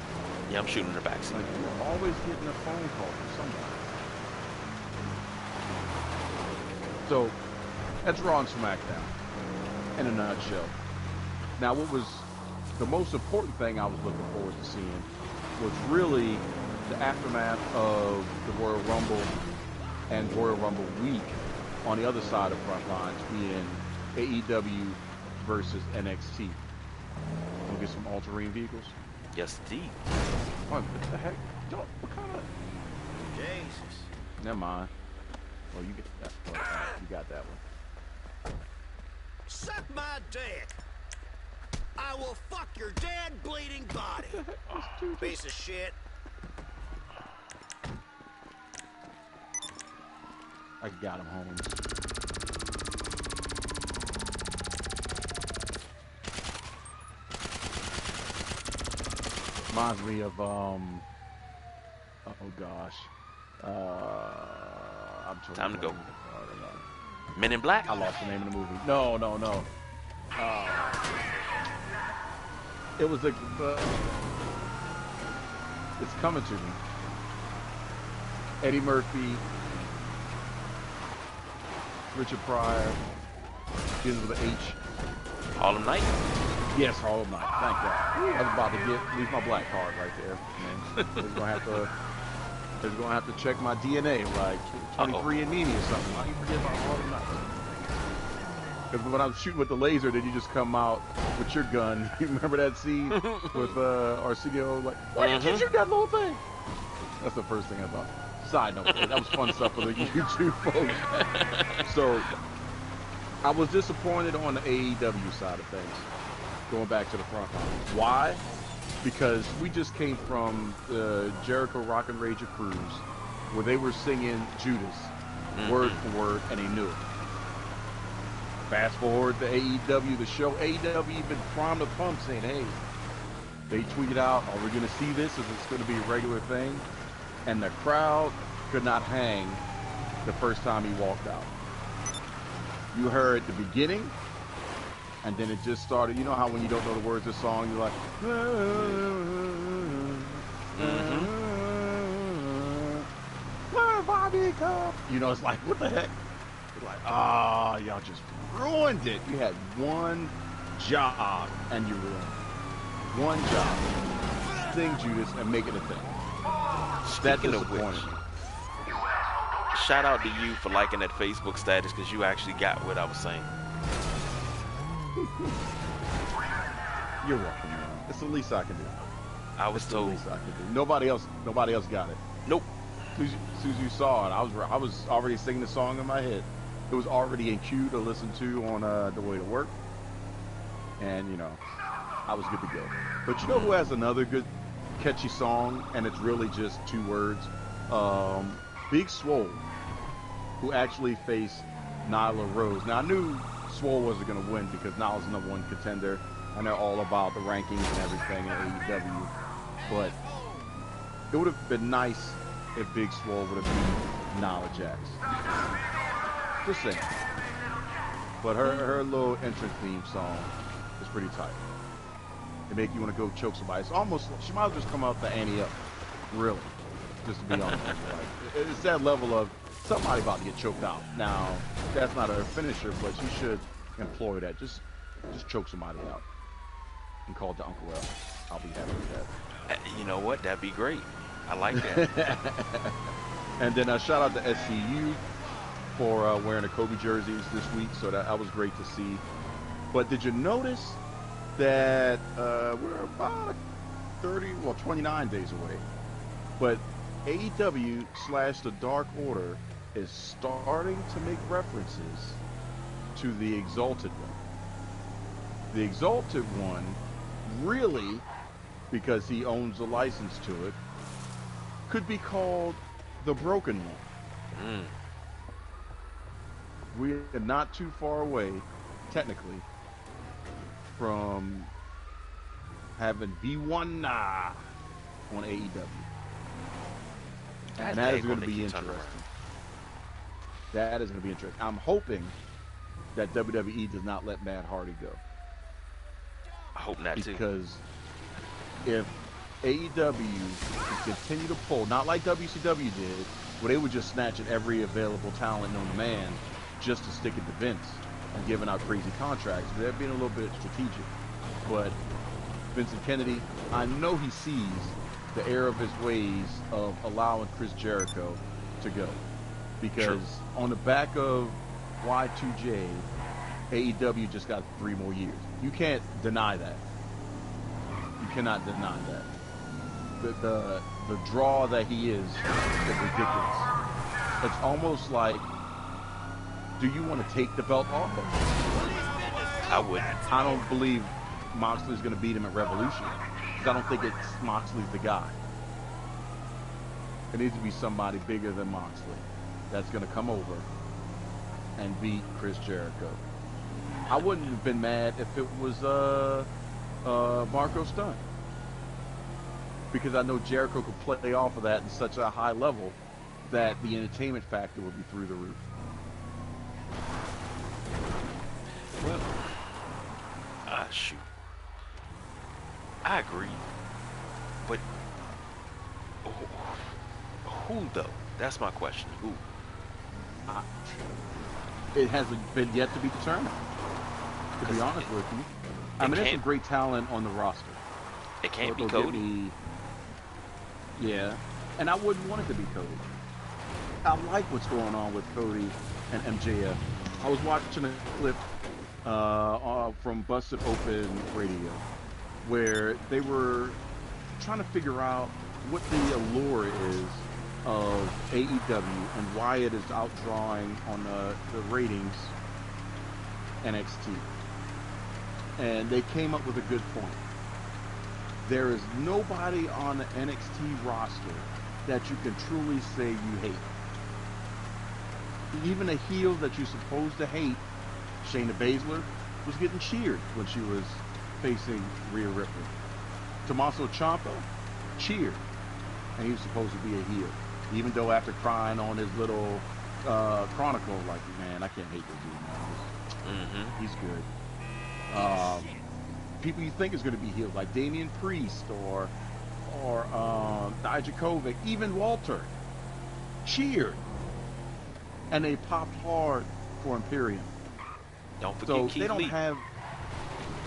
[SPEAKER 1] Yeah, I'm shooting in the backseat.
[SPEAKER 2] Like, you're always getting a phone call from somebody. So, that's Raw and SmackDown in a nutshell. Now, what was the most important thing I was looking forward to seeing was really the aftermath of the Royal Rumble and Royal Rumble week on the other side of front lines being AEW versus NXT. We'll get some all-terrain vehicles.
[SPEAKER 1] Yes, indeed.
[SPEAKER 2] What the heck? What kind of...
[SPEAKER 4] Jesus.
[SPEAKER 2] Never mind. Well, you get that. You got that one.
[SPEAKER 4] Suck my dick. I will fuck your dead, bleeding body. Piece of shit.
[SPEAKER 2] I got him, Holmes. Reminds me of oh gosh, I'm totally
[SPEAKER 1] Time to go.
[SPEAKER 2] blanking.
[SPEAKER 1] Men in Black.
[SPEAKER 2] I lost the name of the movie. No. It was it's coming to me. Eddie Murphy, Richard Pryor, begins with an H.
[SPEAKER 1] Harlem Night.
[SPEAKER 2] Yes, Harlem Night. Thank God. I was about to leave my black card right there. Man. They're gonna have to check my DNA, like 23andMe or something. How do you forget about Harlem Night? Because when I was shooting with the laser, then you just come out with your gun. You remember that scene with Arsenio? Like, why did you shoot that little thing? That's the first thing I thought. Side note, that was fun stuff for the YouTube folks. So, I was disappointed on the AEW side of things, going back to the front line. Why? Because we just came from the Jericho Rock and Rager cruise, where they were singing Judas, word for word, and he knew it. Fast forward to AEW, the show. AEW even primed the pump saying, hey, they tweeted out, are we going to see this? Is this going to be a regular thing? And the crowd could not hang the first time he walked out. You heard the beginning, and then it just started. You know how when you don't know the words of the song, you're like, Bobby Cup. You know, it's like, what the heck? It's like, y'all just ruined it. You had one job, and you ruined it. One job. Sing Judas and make it a thing.
[SPEAKER 1] Speaking of which, shout out to you for liking that Facebook status because you actually got what I was saying.
[SPEAKER 2] You're welcome, man. It's the least I can do.
[SPEAKER 1] I was told.
[SPEAKER 2] It's the least I can do. Nobody else got it.
[SPEAKER 1] Nope.
[SPEAKER 2] As soon as you saw it, I was already singing the song in my head. It was already in queue to listen to on the way to work, and you know, I was good to go. But you know who has another good, catchy song, and it's really just two words? Big Swole, who actually faced Nyla Rose. Now I knew Swole wasn't going to win because Nyla's the #1 contender, and they're all about the rankings and everything in AEW. But it would have been nice if Big Swole would have beat Nyla Jax. Just saying. But her little entrance theme song is pretty tight. It make you want to go choke somebody. It's almost, she might as well just come out the ante up. Really. Just to be honest with you. Like, it's that level of somebody about to get choked out. Now, that's not her finisher, but she should employ that. Just choke somebody out. And call it to Uncle L. I'll be happy with that.
[SPEAKER 1] You know what? That'd be great. I like that.
[SPEAKER 2] And then shout out to SCU for wearing the Kobe jerseys this week. So that was great to see. But did you notice that we're about 29 days away? But AEW / the Dark Order is starting to make references to the Exalted One. The Exalted One, really, because he owns the license to it, could be called the Broken One. We are not too far away, technically, from having B1 on AEW. And that is going to be interesting. That is going to be interesting. I'm hoping that WWE does not let Matt Hardy go.
[SPEAKER 1] I hope not too.
[SPEAKER 2] Because if AEW can continue to pull, not like WCW did, where they would just snatch at every available talent known to man just to stick it to Vince and giving out crazy contracts, they're being a little bit strategic. But Vincent Kennedy, I know he sees the error of his ways of allowing Chris Jericho to go. Because on the back of Y2J, AEW just got 3 more years. You can't deny that. You cannot deny that. The draw that he is ridiculous. It's almost like, do you want to take the belt off him?
[SPEAKER 1] I wouldn't.
[SPEAKER 2] I don't believe Moxley's going to beat him at Revolution. Because I don't think it's Moxley's the guy. It needs to be somebody bigger than Moxley that's going to come over and beat Chris Jericho. I wouldn't have been mad if it was Marco Stunt. Because I know Jericho could play off of that in such a high level that the entertainment factor would be through the roof.
[SPEAKER 1] Well, shoot. I agree. But who though? That's my question. Who?
[SPEAKER 2] It hasn't been yet to be determined. To be honest with you, I mean, there's some great talent on the roster.
[SPEAKER 1] It can't be Cody.
[SPEAKER 2] Yeah, and I wouldn't want it to be Cody. I like what's going on with Cody and MJF. I was watching a clip from Busted Open Radio where they were trying to figure out what the allure is of AEW and why it is outdrawing on the ratings NXT. And they came up with a good point. There is nobody on the NXT roster that you can truly say you hate. Even a heel that you're supposed to hate, Shayna Baszler, was getting cheered when she was facing Rhea Ripley. Tommaso Ciampa, cheered. And he was supposed to be a heel. Even though after crying on his little chronicle, like, man, I can't hate this dude, man. He's good. People you think is going to be healed, like Damian Priest or Dijakovic, even Walter, cheered. And they popped hard for Imperium.
[SPEAKER 1] Don't forget
[SPEAKER 2] so
[SPEAKER 1] Keith
[SPEAKER 2] they don't
[SPEAKER 1] Lee.
[SPEAKER 2] have.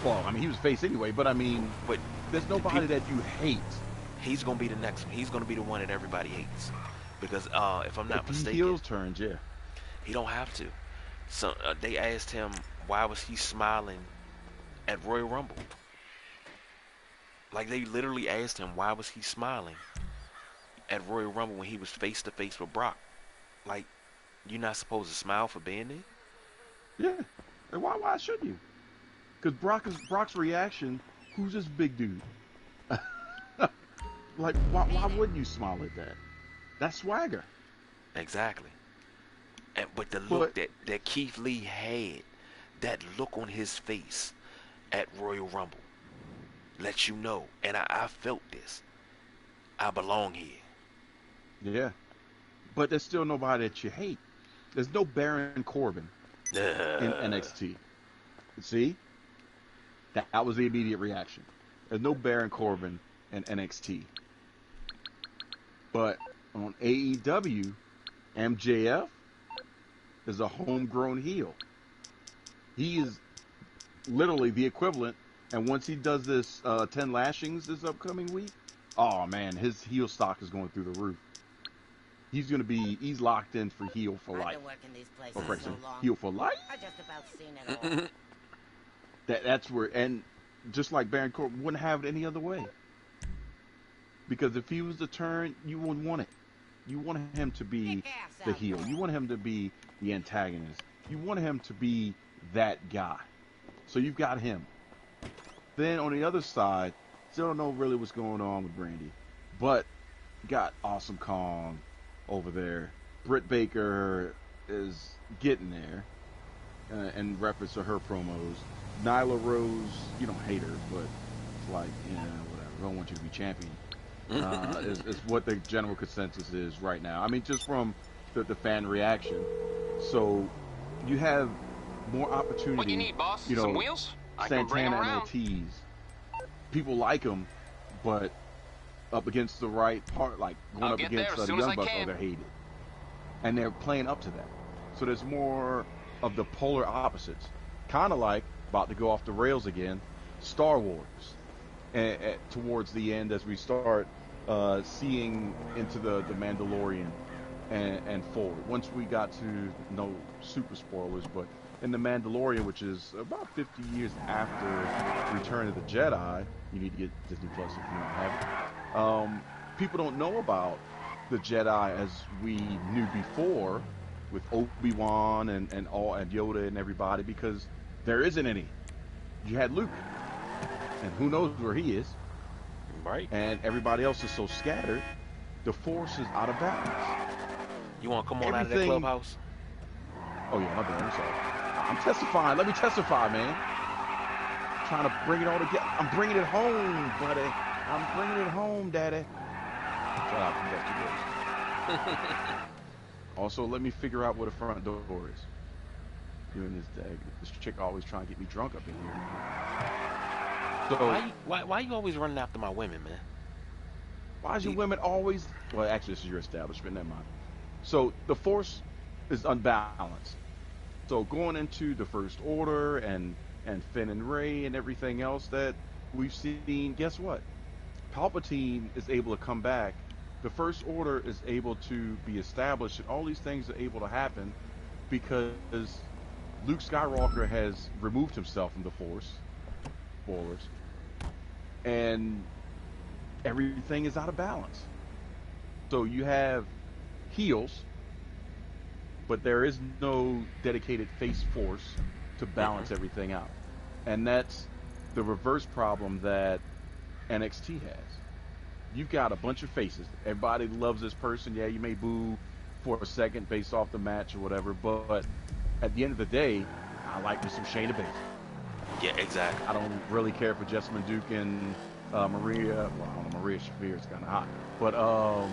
[SPEAKER 2] Well, I mean, he was face anyway, but I mean, there's nobody that you hate.
[SPEAKER 1] He's gonna be the next one. He's gonna be the one that everybody hates, because if I'm not mistaken,
[SPEAKER 2] heels turns, yeah.
[SPEAKER 1] He don't have to. So they asked him why was he smiling at Royal Rumble. Like they literally asked him why was he smiling at Royal Rumble when he was face to face with Brock. Like, you're not supposed to smile for being there?
[SPEAKER 2] Yeah. And why should you? Because Brock's reaction, who's this big dude? Like, why wouldn't you smile at that? That's swagger.
[SPEAKER 1] Exactly. But the look that Keith Lee had, that look on his face at Royal Rumble, lets you know, and I felt this, I belong here.
[SPEAKER 2] Yeah. But there's still nobody that you hate. There's no Baron Corbin in NXT. See? That was the immediate reaction. There's no Baron Corbin in NXT. But on AEW, MJF is a homegrown heel. He is literally the equivalent. And once he does this 10 lashings this upcoming week, oh man, his heel stock is going through the roof. He's locked in for heel for life.
[SPEAKER 5] I've been working these places so long.
[SPEAKER 2] Heel for life?
[SPEAKER 5] I just about seen it all.
[SPEAKER 2] That's where, and just like Baron Corbin wouldn't have it any other way. Because if he was the turn, you wouldn't want it. You want him to be the heel. You want him to be the antagonist. You want him to be that guy. So you've got him. Then on the other side, still don't know really what's going on with Brandy. But you got Awesome Kong over there. Britt Baker is getting there in reference to her promos. Nyla Rose, you don't hate her, but it's like, yeah, whatever. I don't want you to be champion. Is what the general consensus is right now. I mean, just from the fan reaction. So you have more opportunity.
[SPEAKER 6] What you need, boss? Some wheels? I can bring 'em
[SPEAKER 2] Santana and
[SPEAKER 6] around.
[SPEAKER 2] Ortiz. People like them, but up against the right part, like going
[SPEAKER 6] I'll
[SPEAKER 2] up
[SPEAKER 6] get
[SPEAKER 2] against
[SPEAKER 6] there as
[SPEAKER 2] the
[SPEAKER 6] soon as
[SPEAKER 2] Young
[SPEAKER 6] I
[SPEAKER 2] Bucks,
[SPEAKER 6] can.
[SPEAKER 2] they're hated. And they're playing up to that. So there's more of the polar opposites. Kind of like, about to go off the rails again, Star Wars. towards the end as we start seeing into the Mandalorian and forward. Once we got to no super spoilers, but in the Mandalorian, which is about 50 years after Return of the Jedi, you need to get Disney Plus if you don't have it. People don't know about the Jedi as we knew before, with Obi-Wan and Yoda and everybody, because there isn't any. You had Luke, and who knows where he is.
[SPEAKER 1] Right.
[SPEAKER 2] And everybody else is so scattered, the Force is out of balance.
[SPEAKER 1] You want to come on out of that clubhouse?
[SPEAKER 2] Oh yeah, my bad. I'm sorry. I'm testifying. Let me testify, man. I'm trying to bring it all together. I'm bringing it home, buddy. I'm bringing it home, daddy. Shout out to Dusty Boys. Also, let me figure out where the front door is. Doing this day. This chick always trying to get me drunk up in here. So
[SPEAKER 1] why you always running after my women, man?
[SPEAKER 2] Why is your women always? Well, actually, this is your establishment. Never mind. So the Force is unbalanced. So going into the First Order and Finn and Rey and everything else that we've seen, guess what? Palpatine is able to come back. The First Order is able to be established, and all these things are able to happen because Luke Skywalker has removed himself from the Force. Spoilers. And everything is out of balance. So you have heels, but there is no dedicated face force to balance everything out. And that's the reverse problem that NXT has. You've got a bunch of faces. Everybody loves this person. Yeah, you may boo for a second based off the match or whatever, but at the end of the day, I like me some Shayna Baszler.
[SPEAKER 1] Yeah, exactly.
[SPEAKER 2] I don't really care for Jessamine Duke and Maria. Well, I don't know, Maria Shafir is kind of hot, but I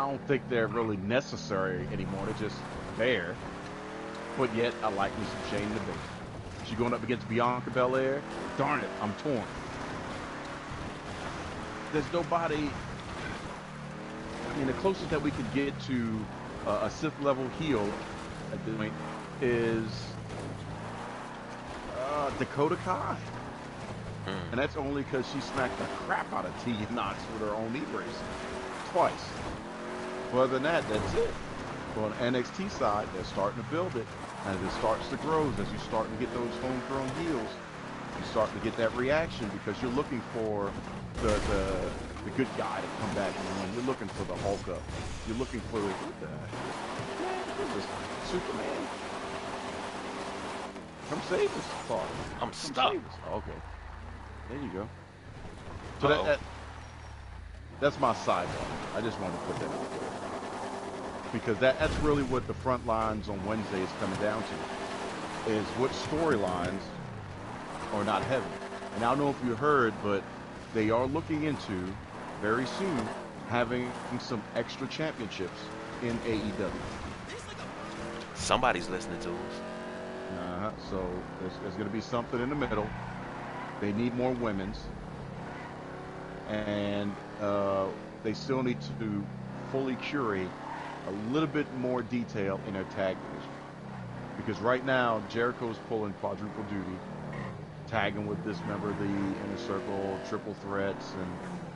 [SPEAKER 2] don't think they're really necessary anymore. They're just there. But yet, I like me some Shayna Baszler. She going up against Bianca Belair. Darn it, I'm torn. There's nobody. I mean, the closest that we could get to a Sith level heel at this point is Dakota Kai. And that's only because she smacked the crap out of Tegan Knox with her own knee brace. Twice. But other than that, that's it. But on the NXT side, they're starting to build it. As it starts to grow, as you start to get those homegrown heels, you start to get that reaction because you're looking for the good guy to come back and win. You're looking for the Hulk up. You're looking for what the heck? Is this Superman? Come save us, Father.
[SPEAKER 1] I'm stuck.
[SPEAKER 2] Oh, okay. There you go. So that's my sidebar. I just wanted to put that out there. Because that's really what the front lines on Wednesday is coming down to. Is what storylines are not heavy. And I don't know if you heard, but they are looking into, very soon, having some extra championships in AEW.
[SPEAKER 1] Somebody's listening to us.
[SPEAKER 2] So there's going to be something in the middle. They need more women's. And they still need to fully curate a little bit more detail in their tag division. Because right now, Jericho's pulling quadruple duty, tagging with this member of the Inner Circle, triple threats, and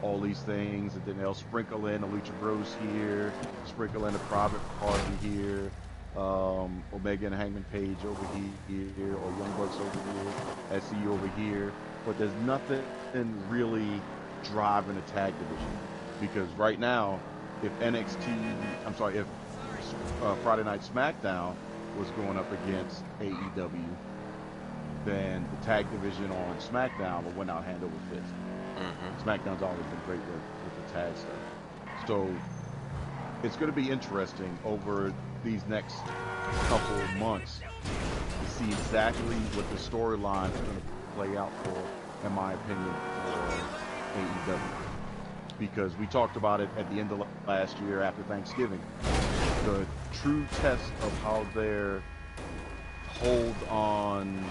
[SPEAKER 2] all these things. And then they'll sprinkle in a Lucha Bros here, sprinkle in a Private Party here, Omega and Hangman Page over here, or Young Bucks over here, SE over here. But there's nothing really driving the tag division. Because right now, if Friday Night SmackDown was going up against AEW, then the tag division on SmackDown will win out hand over fist. SmackDown's always been great with the tag stuff. So it's going to be interesting over these next couple of months to see exactly what the storyline is going to play out for, in my opinion, for AEW. Because we talked about it at the end of last year after Thanksgiving. The true test of how their hold on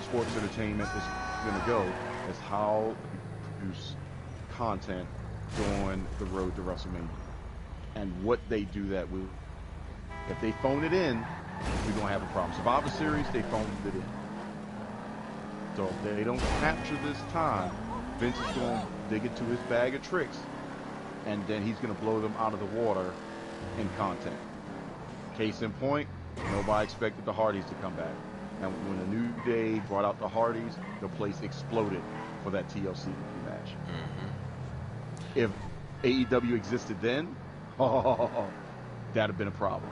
[SPEAKER 2] sports entertainment is going to go is how you produce content during the road to WrestleMania. And what they do that with. If they phone it in, we're going to have a problem. Survivor Series, they phoned it in. So if they don't capture this time, Vince is going to dig into his bag of tricks, and then he's going to blow them out of the water in content. Case in point, nobody expected the Hardys to come back. And when the New Day brought out the Hardys, the place exploded for that TLC match. If AEW existed then, that'd have been a problem.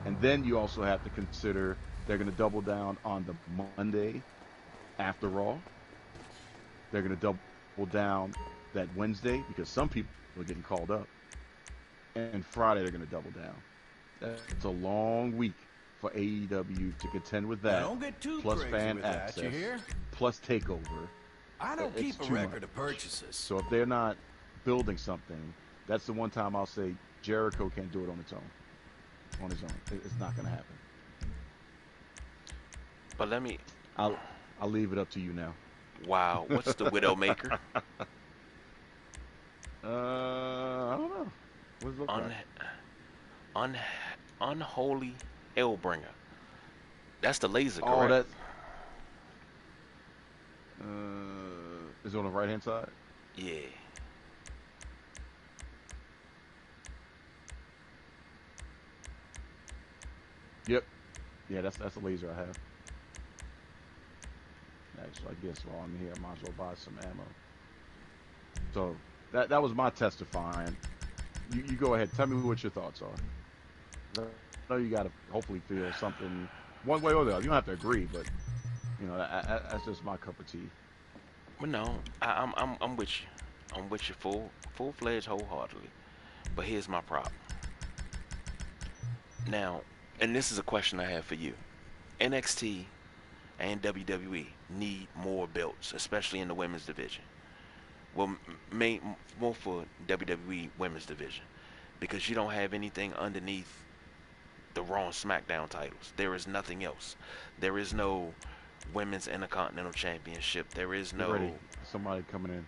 [SPEAKER 2] And then you also have to consider they're going to double down on the Monday after Raw. They're going to double down that Wednesday because some people are getting called up. And Friday they're going to double down. That's a long week for AEW to contend with that.
[SPEAKER 4] Now, don't get too
[SPEAKER 2] plus
[SPEAKER 4] crazy
[SPEAKER 2] fan
[SPEAKER 4] with
[SPEAKER 2] access,
[SPEAKER 4] that, you hear?
[SPEAKER 2] plus takeover.
[SPEAKER 4] I don't
[SPEAKER 2] It's
[SPEAKER 4] keep a
[SPEAKER 2] too
[SPEAKER 4] record
[SPEAKER 2] much.
[SPEAKER 4] of purchases.
[SPEAKER 2] So if they're not building something, that's the one time I'll say Jericho can't do it on its own. On his own, it's not going to happen.
[SPEAKER 1] But let me.
[SPEAKER 2] I'll leave it up to you now.
[SPEAKER 1] Wow, what's the Widowmaker?
[SPEAKER 2] I don't know. What does it look like?
[SPEAKER 1] Unholy Hellbringer. That's the laser,
[SPEAKER 2] Oh,
[SPEAKER 1] correct?
[SPEAKER 2] that. Is it on the right hand side?
[SPEAKER 1] Yeah.
[SPEAKER 2] Yep. Yeah, that's a laser I have. Actually, I guess while I'm here, I might as well buy some ammo. So that was my testifying. You go ahead. Tell me what your thoughts are. I know you got to hopefully feel something one way or the other. You don't have to agree, but you know that's just my cup of tea.
[SPEAKER 1] But no, I'm with you. I'm with you full-fledged, wholeheartedly. But here's my problem. Now, and this is a question I have for you. NXT and WWE need more belts, especially in the women's division. Well, more for WWE women's division, because you don't have anything underneath the Raw and SmackDown titles. There is nothing else. There is no women's Intercontinental Championship. There is no.
[SPEAKER 2] Ready. Somebody coming in.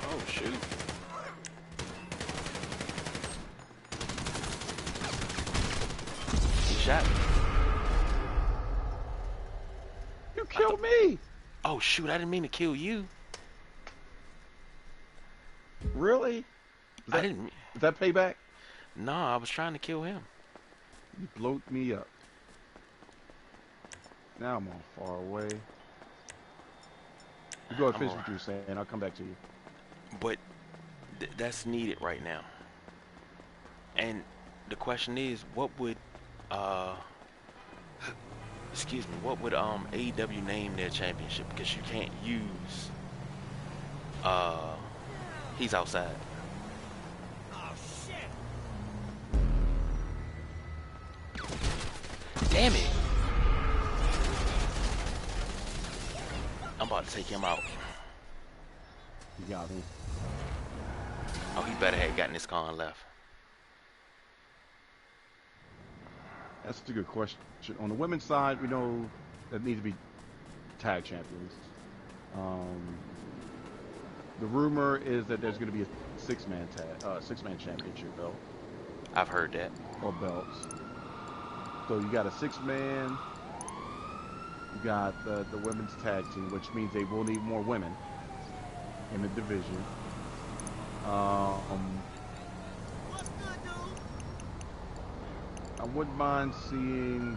[SPEAKER 1] Oh shoot. He shot me.
[SPEAKER 2] You killed me!
[SPEAKER 1] Oh shoot, I didn't mean to kill you.
[SPEAKER 2] Really?
[SPEAKER 1] I didn't.
[SPEAKER 2] Is that payback?
[SPEAKER 1] No, I was trying to kill him.
[SPEAKER 2] You blowed me up. Now I'm all far away. You go ahead and finish what you were saying, and I'll come back to you.
[SPEAKER 1] But that's needed right now. And the question is, what would what would AEW name their championship? Because you can't use he's outside.
[SPEAKER 4] Oh, shit!
[SPEAKER 1] Damn it! I'm about to take him out.
[SPEAKER 2] You got me.
[SPEAKER 1] Oh, he better have gotten his car and left.
[SPEAKER 2] That's a good question. On the women's side, we know that needs to be tag champions. The rumor is that there's going to be a six-man championship belt.
[SPEAKER 1] I've heard that.
[SPEAKER 2] Or belts. So you got a six-man. You got the women's tag team, which means they will need more women in the division. I wouldn't mind seeing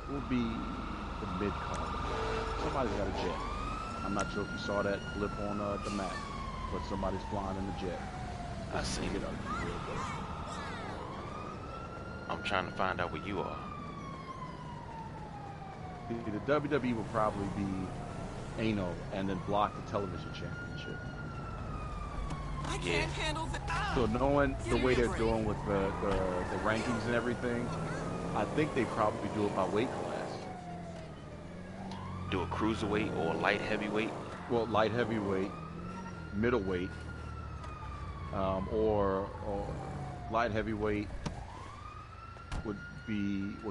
[SPEAKER 2] what would be the mid-card. Somebody's got a jet. I'm not sure if you saw that blip on the map, but somebody's flying in the jet.
[SPEAKER 1] I seen it. I'm trying to find out where you are.
[SPEAKER 2] The WWE will probably be anal and then block the television championship.
[SPEAKER 7] I can't handle the.
[SPEAKER 2] So knowing the way they're doing with the rankings and everything, I think they probably do it by weight class.
[SPEAKER 1] Do a cruiserweight or light heavyweight?
[SPEAKER 2] Well, light heavyweight, middleweight, or light heavyweight would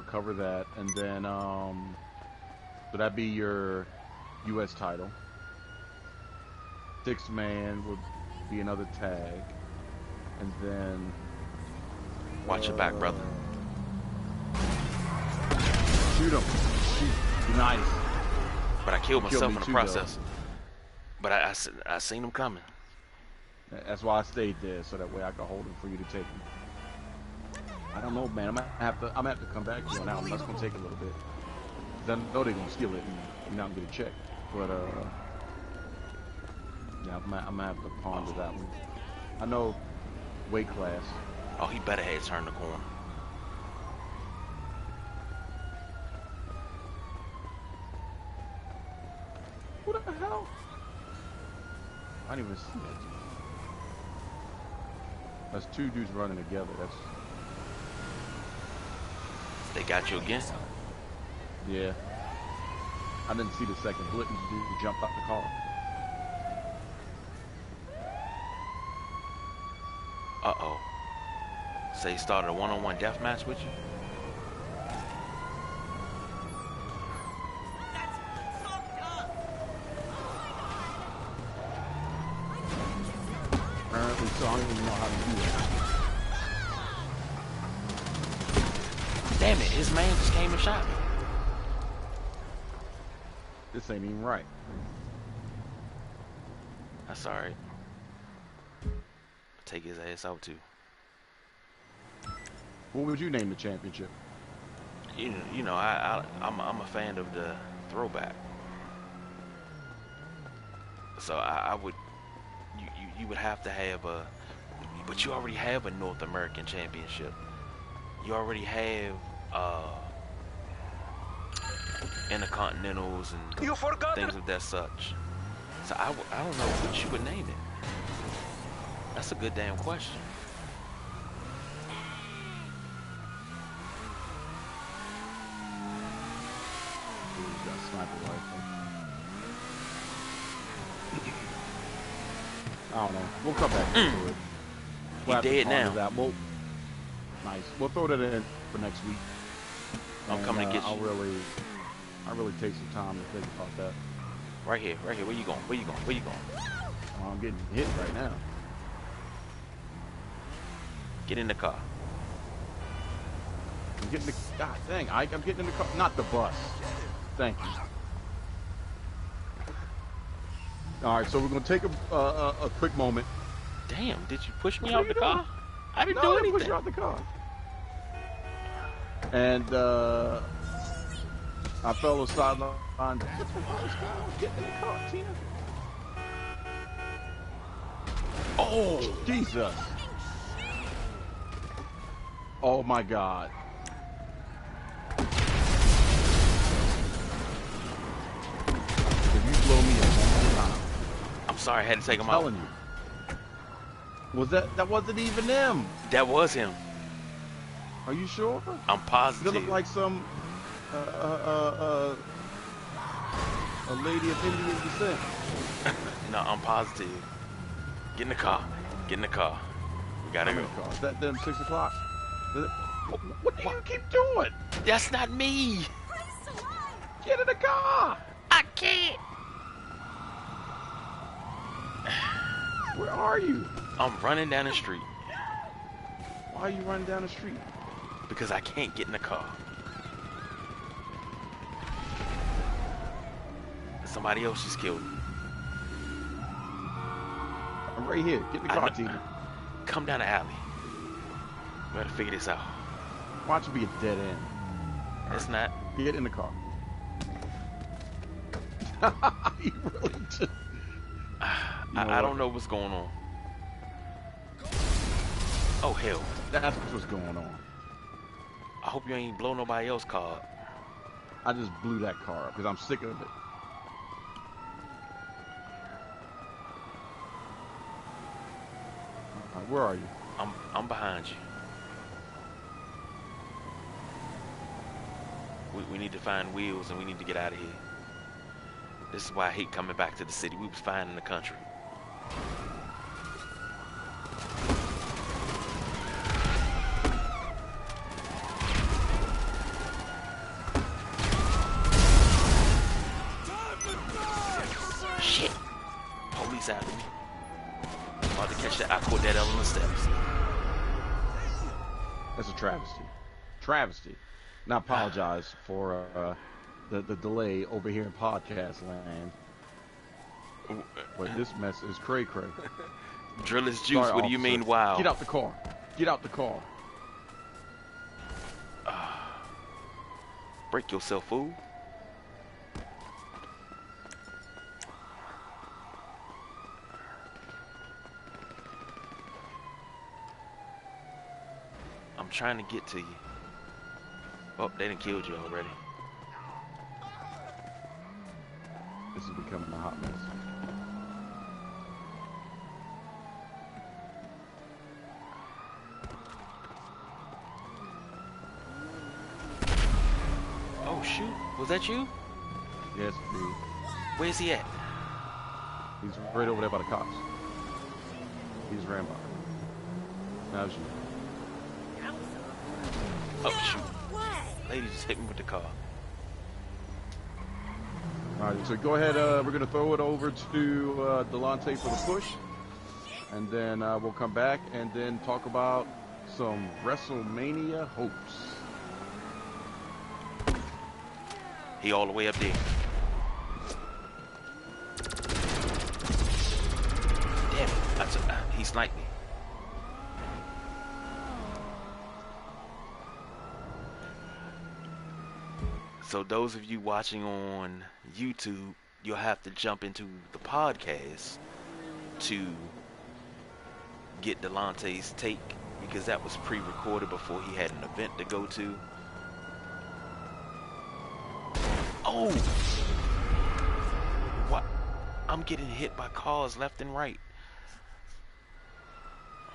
[SPEAKER 2] cover that, and then so that'd be your U.S. title. Six-man would be another tag, and then
[SPEAKER 1] watch your back, brother.
[SPEAKER 2] Shoot him. Shoot. Nice.
[SPEAKER 1] But I killed myself in the
[SPEAKER 2] too,
[SPEAKER 1] process. But I seen him coming.
[SPEAKER 2] That's why I stayed there, so that way I could hold him for you to take him. I don't know, man. I'm gonna have to come back to you now. That's gonna take a little bit. 'Cause I know they're gonna steal it and you're not gonna get a check. But yeah, I'm gonna have to ponder that one. I know weight class.
[SPEAKER 1] Oh, he better have turned the corner.
[SPEAKER 2] What the hell? I didn't even see that. That's two dudes running together. That's.
[SPEAKER 1] They got you again?
[SPEAKER 2] Yeah. I didn't see the second bullet. Dude jumped out the car.
[SPEAKER 1] Uh-oh. So he started a one-on-one death match with you?
[SPEAKER 2] Apparently so. I don't even know how to do that.
[SPEAKER 1] Damn it, his man just came and shot me.
[SPEAKER 2] This ain't even right.
[SPEAKER 1] That's alright. Take his ass out too.
[SPEAKER 2] What would you name the championship?
[SPEAKER 1] You know, I'm a fan of the throwback. So I would, you would have to have a, but you already have a North American championship. You already have Intercontinentals and things of that such. So I don't know what you would name it. That's a good damn question.
[SPEAKER 2] Dude's got a sniper rifle. I don't know. We'll come back to it.
[SPEAKER 1] He dead now.
[SPEAKER 2] That. Nice. We'll throw that in for next week.
[SPEAKER 1] I'm coming to get you.
[SPEAKER 2] I'll really take some time to think about that.
[SPEAKER 1] Right here. Where you going? Where you going?
[SPEAKER 2] Oh, I'm getting hit right now.
[SPEAKER 1] Get in the car.
[SPEAKER 2] I'm getting the. God dang! I'm getting in the car, not the bus. Thank you. All right, so we're gonna take a quick moment.
[SPEAKER 1] Damn! Did you push me out the car? I didn't do anything.
[SPEAKER 2] Push you out the car. And I fell aside on. Get in the car, Tina. Oh, Jesus. Oh my God. If you blow me up one more time.
[SPEAKER 1] I'm sorry, I had to take him
[SPEAKER 2] I'm
[SPEAKER 1] out.
[SPEAKER 2] telling you. Was that wasn't even him?
[SPEAKER 1] That was him.
[SPEAKER 2] Are you sure?
[SPEAKER 1] I'm positive.
[SPEAKER 2] They look like some a lady of Indian descent.
[SPEAKER 1] No, I'm positive. Get in the car. Get in the car. We gotta go.
[SPEAKER 2] Is that them 6 o'clock? What do you keep doing?
[SPEAKER 1] That's not me.
[SPEAKER 2] Get in the car.
[SPEAKER 1] I can't.
[SPEAKER 2] Where are you?
[SPEAKER 1] I'm running down the street.
[SPEAKER 2] Why are you running down the street?
[SPEAKER 1] Because I can't get in the car. Somebody else just killed me.
[SPEAKER 2] I'm right here. Get in the car, Tina.
[SPEAKER 1] Come down the alley. We gotta figure this out.
[SPEAKER 2] Watch it be a dead end.
[SPEAKER 1] It's not.
[SPEAKER 2] Get in the car. You really just...
[SPEAKER 1] I don't know what's going on. Oh, hell.
[SPEAKER 2] That's what's going on.
[SPEAKER 1] I hope you ain't blow nobody else's car up.
[SPEAKER 2] I just blew that car up because I'm sick of it. Where are you?
[SPEAKER 1] I'm behind you. We need to find Wheels and we need to get out of here. This is why I hate coming back to the city. We was fine in the country. Shit. Police after me. About to catch that. I caught that L on the steps.
[SPEAKER 2] That's a travesty. Travesty. And I apologize for the delay over here in podcast land. But this mess is cray-cray.
[SPEAKER 1] Drill is juice.
[SPEAKER 2] Sorry,
[SPEAKER 1] what
[SPEAKER 2] officer.
[SPEAKER 1] do you mean, wow?
[SPEAKER 2] Get out the car. Get out the car.
[SPEAKER 1] Break yourself, fool. I'm trying to get to you. Oh, they done killed you already.
[SPEAKER 2] This is becoming a hot mess.
[SPEAKER 1] Oh shoot, was that you?
[SPEAKER 2] Yes, dude.
[SPEAKER 1] Where's he at?
[SPEAKER 2] He's right over there by the cops. He's ran by. Now it's you.
[SPEAKER 1] Oh shoot. Lady just hit me with the car.
[SPEAKER 2] Alright, so go ahead, we're gonna throw it over to Delonte for the push. And then we'll come back and then talk about some WrestleMania hopes.
[SPEAKER 1] He all the way up there. Damn it. He sniped me. So those of you watching on YouTube, you'll have to jump into the podcast to get Delonte's take, because that was pre-recorded before he had an event to go to. Oh! What? I'm getting hit by cars left and right.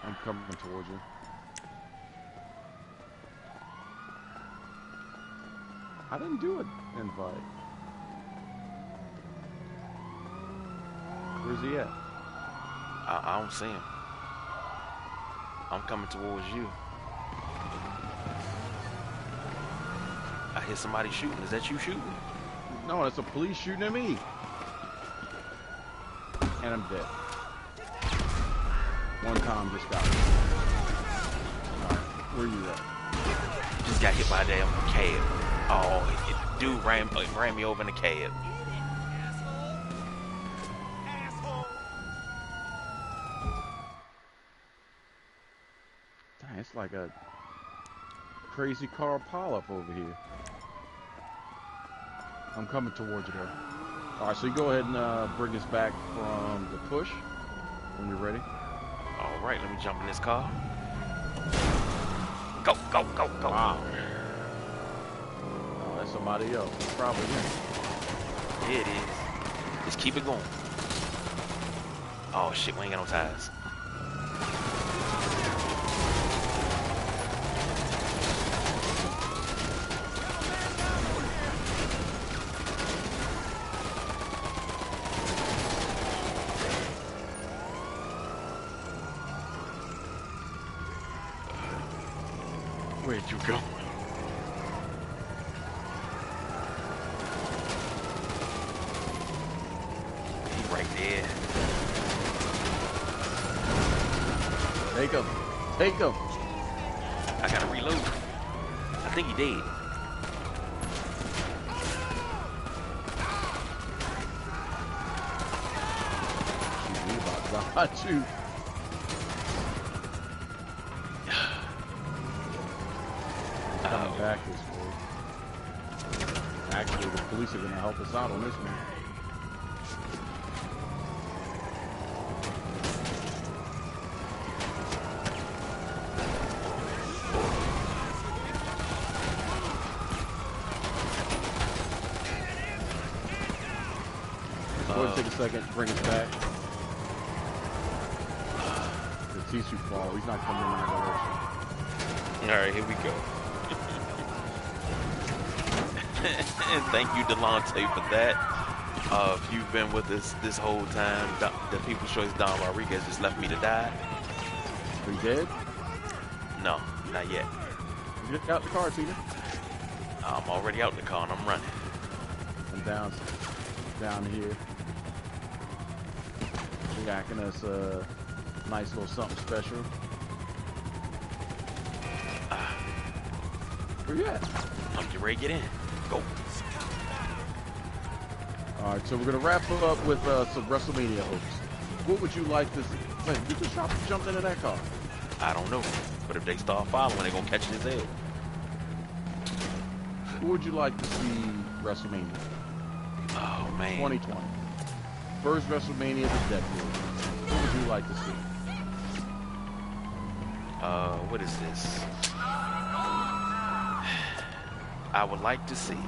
[SPEAKER 2] I'm coming towards you. I didn't do an invite. Where's he at?
[SPEAKER 1] I don't see him. I'm coming towards you. I hear somebody shooting. Is that you shooting?
[SPEAKER 2] No, it's a police shooting at me. And I'm dead. One time just got me. Alright, where you at?
[SPEAKER 1] Just got hit by a damn cab. Oh, dude ran me over in a cab.
[SPEAKER 2] Dang, it's like a crazy car pileup over here. I'm coming towards you though. Alright, so you go ahead and bring us back from the push when you're ready.
[SPEAKER 1] Alright, let me jump in this car. Go, go, go, go.
[SPEAKER 2] Wow. Oh, that's somebody else. It's probably him.
[SPEAKER 1] Yeah, it is. Just keep it going. Oh shit, we ain't got no tires. Where'd you go? He right there.
[SPEAKER 2] Take him. Take him.
[SPEAKER 1] I gotta reload. I think he dead.
[SPEAKER 2] He about to shoot. Coming back this way. Actually, the police are going to help us out on this one. Go ahead and take a second, bring us back. The Tisu fall, he's not coming in my direction.
[SPEAKER 1] Alright, here we go. And thank you, Delonte, for that. If you've been with us this whole time, the People's Choice Don Rodriguez just left me to die.
[SPEAKER 2] Are you dead?
[SPEAKER 1] No, not yet.
[SPEAKER 2] Get out the car, Tina.
[SPEAKER 1] I'm already out in the car and I'm running.
[SPEAKER 2] And down here. Jacking us a nice little something special. Where you at?
[SPEAKER 1] I'm getting ready to get in. Go.
[SPEAKER 2] All right, so we're gonna wrap up with some WrestleMania hopes. What would you like to see? Man, you just jumped into that car.
[SPEAKER 1] I don't know, but if they start following, they're gonna catch his head.
[SPEAKER 2] What would you like to see WrestleMania?
[SPEAKER 1] Oh man.
[SPEAKER 2] 2020. First WrestleMania of the decade. What would you like to see?
[SPEAKER 1] What is this? I would like to see.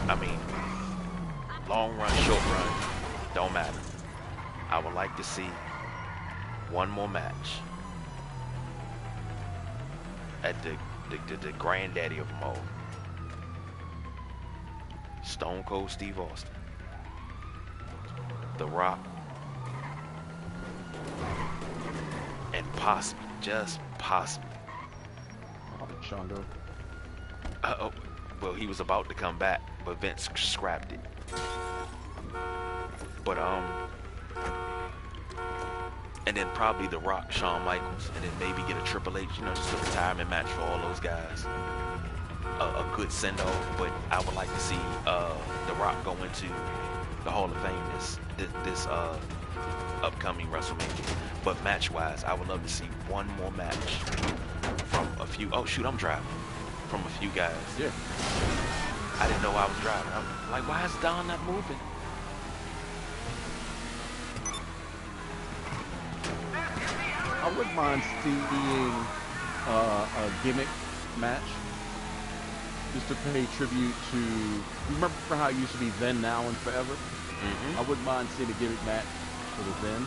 [SPEAKER 1] I mean, long run, short run, don't matter. I would like to see one more match at the granddaddy of them all. Stone Cold Steve Austin. The Rock. And possibly, just possibly.
[SPEAKER 2] Shango.
[SPEAKER 1] Oh, well, he was about to come back, but Vince scrapped it. But and then probably The Rock, Shawn Michaels, and then maybe get a Triple H, you know, just a retirement match for all those guys. A good send-off, but I would like to see The Rock go into the Hall of Fame this upcoming WrestleMania. But match-wise, I would love to see one more match from a few. Oh shoot, I'm driving. From a few guys.
[SPEAKER 2] Yeah.
[SPEAKER 1] I didn't know I was driving. I'm like, why is Don not moving?
[SPEAKER 2] I wouldn't mind seeing a gimmick match, just to pay tribute to. You remember how it used to be Then, Now, and Forever?
[SPEAKER 1] Mm-hmm.
[SPEAKER 2] I wouldn't mind seeing a gimmick match for the Then.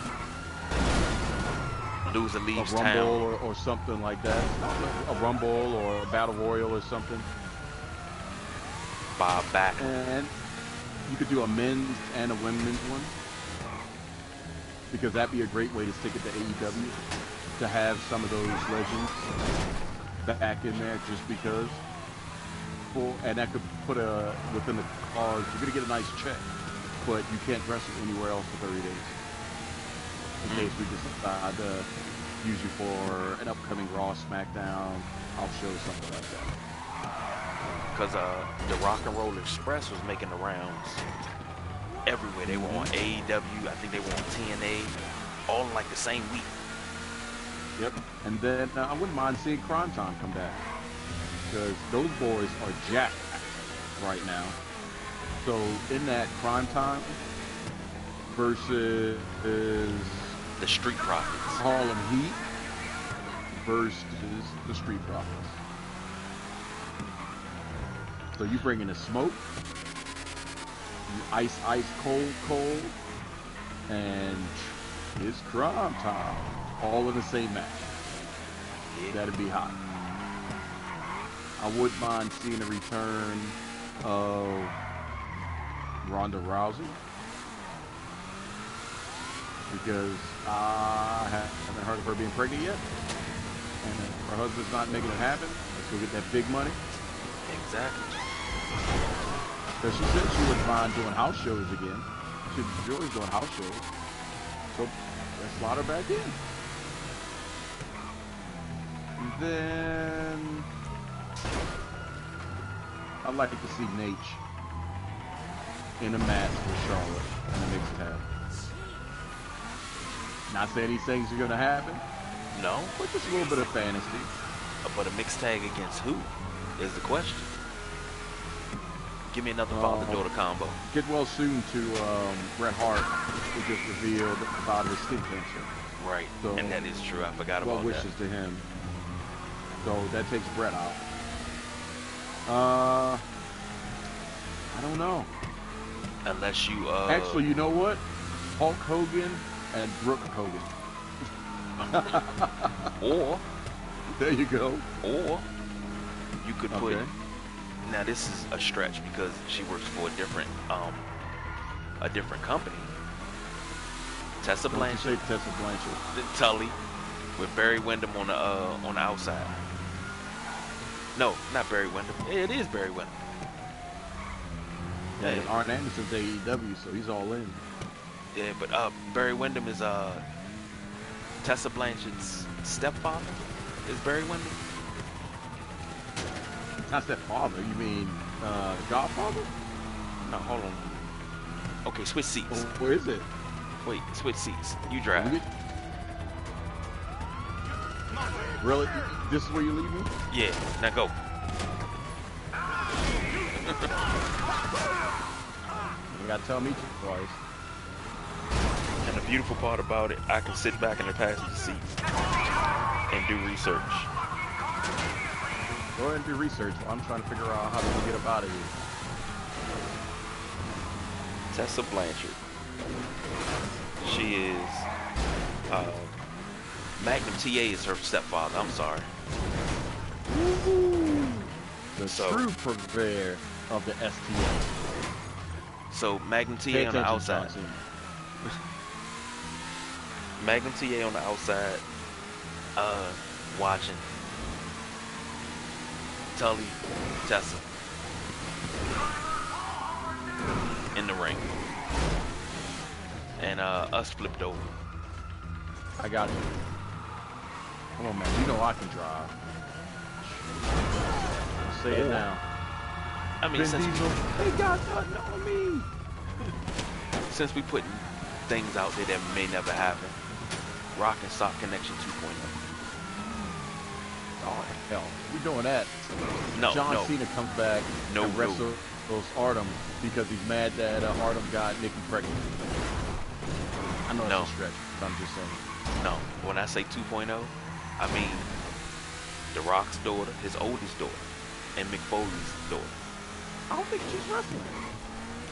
[SPEAKER 1] Loser leaves
[SPEAKER 2] a Rumble
[SPEAKER 1] town.
[SPEAKER 2] or something like that. A Rumble or a Battle Royal or something.
[SPEAKER 1] Bob back.
[SPEAKER 2] And you could do a men's and a women's one, because that'd be a great way to stick it to AEW, to have some of those legends back in there just because. And that could put within the cause. You're gonna get a nice check, but you can't wrestle anywhere else for 30 days. In case we decide to use you for an upcoming Raw, SmackDown, I'll show something like that.
[SPEAKER 1] Because the Rock and Roll Express was making the rounds everywhere. They were on AEW, I think they were on TNA, all in like the same week.
[SPEAKER 2] Yep. And then I wouldn't mind seeing Crime Time come back, because those boys are jacked right now. So in that Crime Time versus
[SPEAKER 1] the Street Profits,
[SPEAKER 2] Harlem Heat versus the Street Profits. So you bring in the smoke, ice cold, and it's Crime Time, all in the same match.
[SPEAKER 1] Yeah.
[SPEAKER 2] That'd be hot. I wouldn't mind seeing a return of Ronda Rousey, because I haven't heard of her being pregnant yet, and if her husband's not making it happen, let's go get that big money.
[SPEAKER 1] Exactly.
[SPEAKER 2] Because she said she wouldn't mind doing house shows again. She enjoys doing house shows, so let's slot her back in. And then I'd like to see Nate in a match with Charlotte in a mixed tag. Not saying these things are going to happen.
[SPEAKER 1] No.
[SPEAKER 2] But just a little bit of fantasy.
[SPEAKER 1] But a mixed tag against who is the question. Give me another father-daughter combo.
[SPEAKER 2] Get well soon to Bret Hart, who just revealed about his skin cancer.
[SPEAKER 1] Right. So, and that is true. I forgot about that.
[SPEAKER 2] Well wishes to him. So that takes Bret out. I don't know.
[SPEAKER 1] Unless you
[SPEAKER 2] Actually, you know what? Hulk Hogan and Brooke Hogan.
[SPEAKER 1] Or
[SPEAKER 2] there you go.
[SPEAKER 1] Or you could put. Now this is a stretch because she works for a different company. Tessa Blanchard.
[SPEAKER 2] Tessa Blanchard.
[SPEAKER 1] Tully with Barry Windham on the outside. No, not Barry Windham. It is Barry Windham.
[SPEAKER 2] Yeah, and Arn Anderson's AEW, so he's all in.
[SPEAKER 1] Yeah, but Barry Windham is Tessa Blanchard's stepfather. Is Barry Windham?
[SPEAKER 2] Not stepfather. You mean Godfather?
[SPEAKER 1] No, hold on. Okay, switch seats.
[SPEAKER 2] Oh, where is it?
[SPEAKER 1] Wait, switch seats. You drive.
[SPEAKER 2] Really? This is where you leave me?
[SPEAKER 1] Yeah, now go.
[SPEAKER 2] You gotta tell me twice.
[SPEAKER 1] And the beautiful part about it, I can sit back in the passenger seat and do research.
[SPEAKER 2] Go ahead and do research. I'm trying to figure out how to get up out of here.
[SPEAKER 1] Tessa Blanchard. She is Magnum TA is her stepfather. I'm sorry.
[SPEAKER 2] The true purveyor of the STA.
[SPEAKER 1] So Magnum TA on the outside. Magnum TA on the outside, watching Tully, Tessa in the ring, and us flipped over.
[SPEAKER 2] I got you. Come on, man. You know I can drive. Say it now.
[SPEAKER 1] I mean,
[SPEAKER 2] Vin Diesel, they got nothing on me.
[SPEAKER 1] Since we putting things out there that may never happen, Rock and Sock Connection 2.0.
[SPEAKER 2] Oh hell, we're doing that.
[SPEAKER 1] No,
[SPEAKER 2] John Cena comes back and wrestles Artem because he's mad that Artem got Nikki pregnant. I know that's a stretch, but I'm just saying.
[SPEAKER 1] No, when I say 2.0, I mean The Rock's daughter, his oldest daughter, and Mick Foley's daughter.
[SPEAKER 2] I don't think she's wrestling.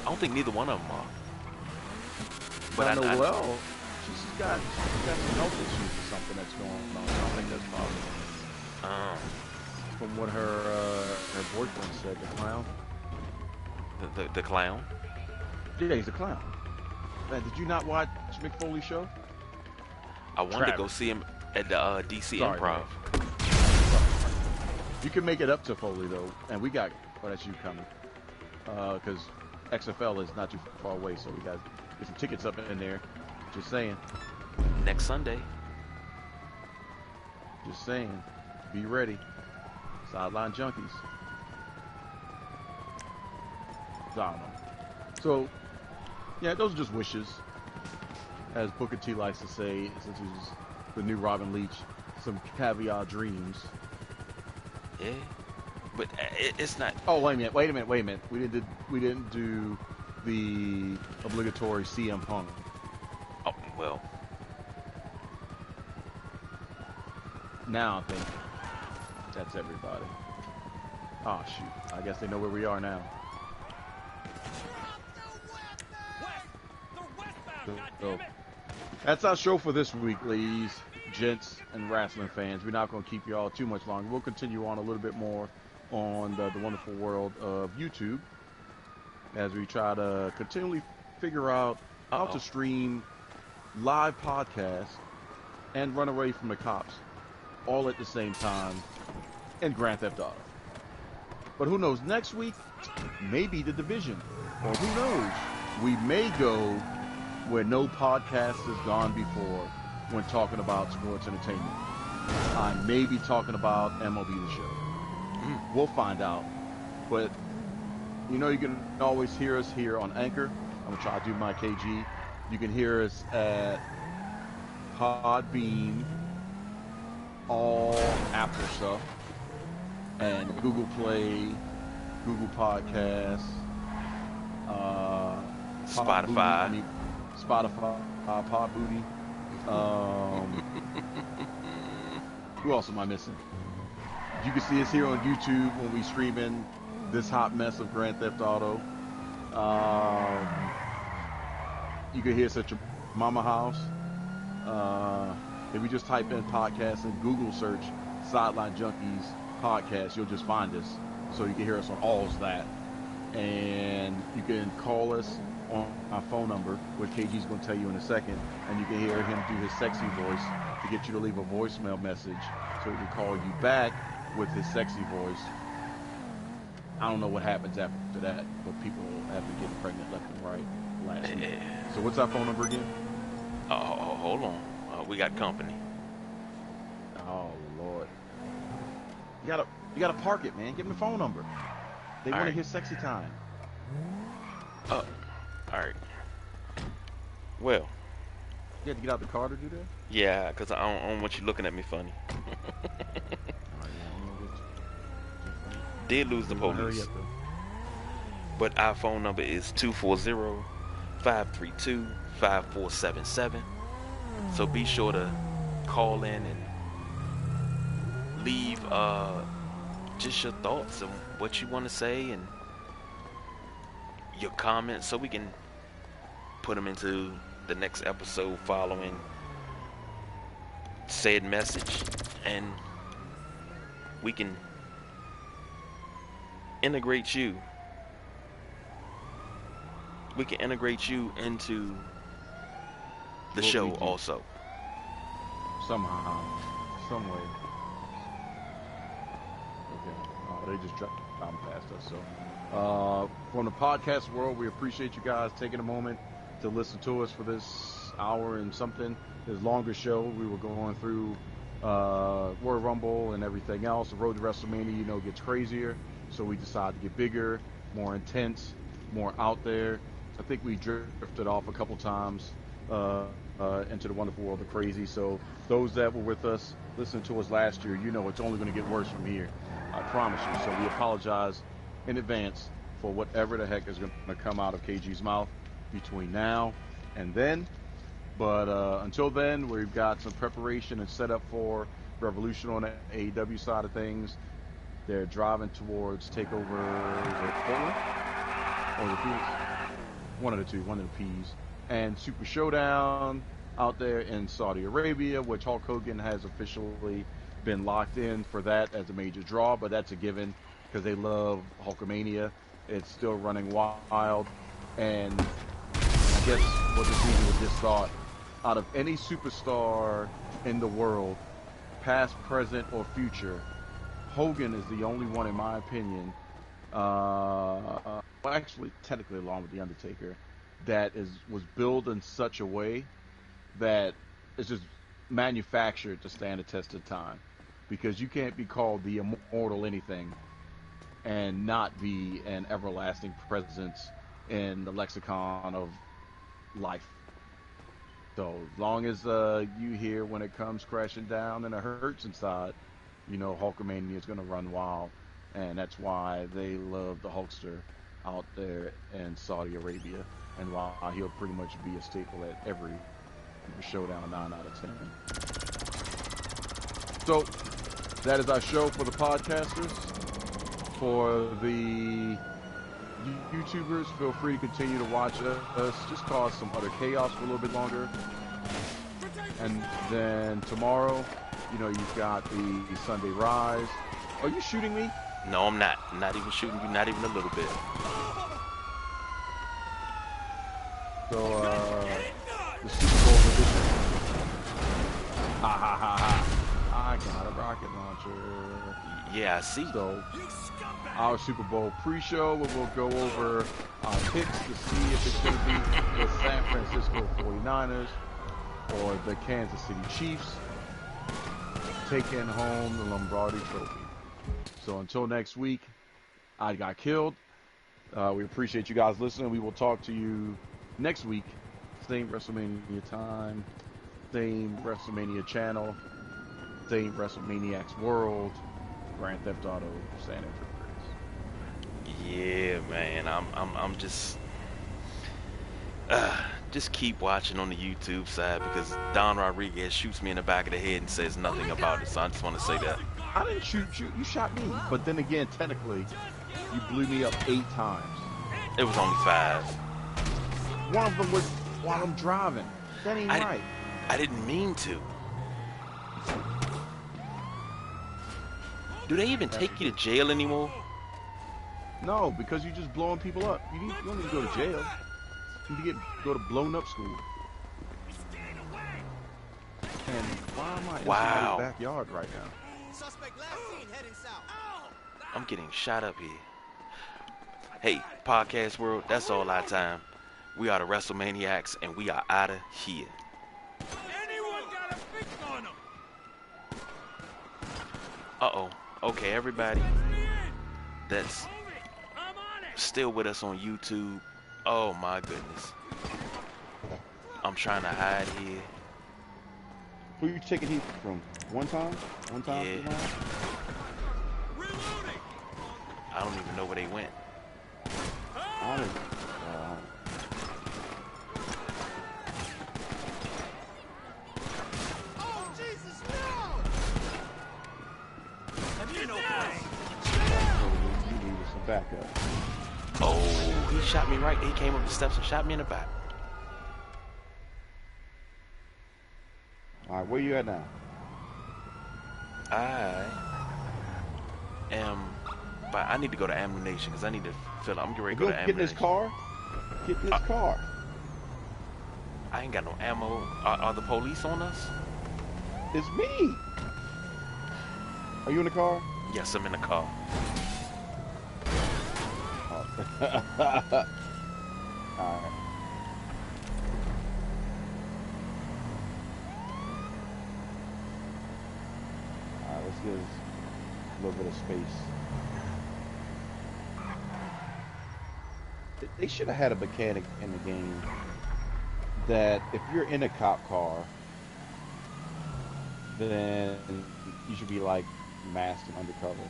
[SPEAKER 1] I don't think neither one of them are. But
[SPEAKER 2] I know she's got some health issues or something that's going on. I don't think that's possible. From what her boyfriend said, the clown.
[SPEAKER 1] The clown?
[SPEAKER 2] Yeah, he's a clown. Man, did you not watch Mick Foley's show?
[SPEAKER 1] I wanted to go see him at the DC Improv.
[SPEAKER 2] You can make it up to Foley though, and we got. Well, that's you coming. Because XFL is not too far away, so we got get some tickets up in there. Just saying.
[SPEAKER 1] Next Sunday.
[SPEAKER 2] Just saying. Be ready. Sideline junkies. I don't know. So, yeah, those are just wishes. As Booker T likes to say, since he's the new Robin Leach, some caviar dreams.
[SPEAKER 1] Yeah. But it's not.
[SPEAKER 2] Oh, wait a minute. We didn't do the obligatory CM Punk.
[SPEAKER 1] Oh well.
[SPEAKER 2] Now I think that's everybody. Oh shoot! I guess they know where we are now. So, that's our show for this week, ladies, gents, and wrestling fans. We're not going to keep you all too much longer. We'll continue on a little bit more on the wonderful world of YouTube as we try to continually figure out how to stream live podcasts and run away from the cops all at the same time in Grand Theft Auto. But who knows, next week, maybe The Division. Or who knows, we may go where no podcast has gone before when talking about sports entertainment. I may be talking about MLB The Show. We'll find out. But, you know, you can always hear us here on Anchor. I'm going to try to do my KG. You can hear us at Podbean, all Apple stuff, and Google Play, Google Podcasts,
[SPEAKER 1] Spotify.
[SPEAKER 2] Spotify, Podbooty. Who else am I missing? You can see us here on YouTube when we stream in this hot mess of Grand Theft Auto. You can hear us at your mama house. If we just type in podcast and Google search Sideline Junkies podcast, you'll just find us. So you can hear us on all of that. And you can call us on our phone number, which KG's going to tell you in a second, and you can hear him do his sexy voice to get you to leave a voicemail message so he can call you back with his sexy voice. I don't know what happens after that, but people have been getting pregnant left and right last week. So what's our phone number again?
[SPEAKER 1] Hold on. We got company.
[SPEAKER 2] Oh, Lord. You gotta park it, man. Give him the phone number. They want to hear sexy time.
[SPEAKER 1] Oh, all right. Well.
[SPEAKER 2] You had to get out the car to do that?
[SPEAKER 1] Yeah, because I don't want you looking at me funny. Did lose the police. But our phone number is 240-532-5477. So be sure to call in and leave just your thoughts and what you want to say and your comments so we can put them into the next episode following said message, and we can integrate you. We can integrate you into the show also.
[SPEAKER 2] Somehow, some way. Okay, they just dropped past us. So, from the podcast world, we appreciate you guys taking a moment to listen to us for this hour and something. This longer show. We were going through Royal Rumble and everything else. The road to WrestleMania, gets crazier. So we decided to get bigger, more intense, more out there. I think we drifted off a couple times into the wonderful world of crazy. So those that were with us, listening to us last year, it's only going to get worse from here. I promise you. So we apologize in advance for whatever the heck is going to come out of KG's mouth between now and then. But until then, we've got some preparation and setup for Revolution on the AEW side of things. They're driving towards TakeOver, is it Portland? Or the Phoenix? One of the two, one of the P's. And Super Showdown out there in Saudi Arabia, which Hulk Hogan has officially been locked in for that as a major draw, but that's a given because they love Hulkamania. It's still running wild. And I guess what the people just thought, out of any superstar in the world, past, present, or future, Hogan is the only one, in my opinion, well, actually, technically along with The Undertaker, that was built in such a way that it's just manufactured to stand the test of time. Because you can't be called the immortal anything and not be an everlasting presence in the lexicon of life. So as long as you hear when it comes crashing down and it hurts inside, Hulkamania is going to run wild. And that's why they love the Hulkster out there in Saudi Arabia. And why he'll pretty much be a staple at every Showdown 9 out of 10. So that is our show for the podcasters. For the YouTubers, feel free to continue to watch us. Just cause some utter chaos for a little bit longer. And then tomorrow, you've got the Sunday Rise. Are you shooting me?
[SPEAKER 1] No, I'm not. I'm not even shooting you, not even a little bit.
[SPEAKER 2] So, the Super Bowl edition. Ha ha ha ha. I got a rocket launcher.
[SPEAKER 1] Yeah, I see.
[SPEAKER 2] So, our Super Bowl pre-show, where we'll go over our picks to see if it's going to be the San Francisco 49ers or the Kansas City Chiefs taking home the Lombardi Trophy. So until next week, I got killed. We appreciate you guys listening. We will talk to you next week. Same WrestleMania time, same WrestleMania channel, same WrestleManiacs World, Grand Theft Auto San Andreas.
[SPEAKER 1] Yeah, man. I'm just keep watching on the YouTube side because Don Rodriguez shoots me in the back of the head and says nothing about it. So I just want to say that.
[SPEAKER 2] I didn't shoot you. You shot me. But then again, technically, you blew me up 8 times.
[SPEAKER 1] It was only 5.
[SPEAKER 2] One of them was while I'm driving. That ain't right.
[SPEAKER 1] I didn't mean to. Do they even take you to jail anymore?
[SPEAKER 2] No, because you're just blowing people up. You don't need to go to jail. You need to go to blown up school. And why am I in somebody's backyard right now?
[SPEAKER 4] Suspect last seen heading south.
[SPEAKER 1] I'm getting shot up here. Hey, podcast world, that's all our time. We are the WrestleManiacs, and we are out of here.
[SPEAKER 4] Anyone got a fix on them?
[SPEAKER 1] Uh-oh. Okay, everybody that's still with us on YouTube. Oh my goodness. I'm trying to hide here.
[SPEAKER 2] Who you taking heat from? One time? One time?
[SPEAKER 1] Yeah. I don't even know where they went.
[SPEAKER 2] I don't.
[SPEAKER 4] Oh, Jesus, no! You know,
[SPEAKER 2] You needed some backup.
[SPEAKER 1] Oh, he shot me right. He came up the steps and shot me in the back.
[SPEAKER 2] All right, where you at now?
[SPEAKER 1] I am, but I need to go to ammunition because I need to fill up. I'm getting ready to go to ammunition.
[SPEAKER 2] Get in this car. Get in this car.
[SPEAKER 1] I ain't got no ammo. Are the police on us?
[SPEAKER 2] It's me. Are you in the car?
[SPEAKER 1] Yes, I'm in the car.
[SPEAKER 2] Oh. All right. Let's give us a little bit of space. They should have had a mechanic in the game that if you're in a cop car, then you should be like masked and undercover.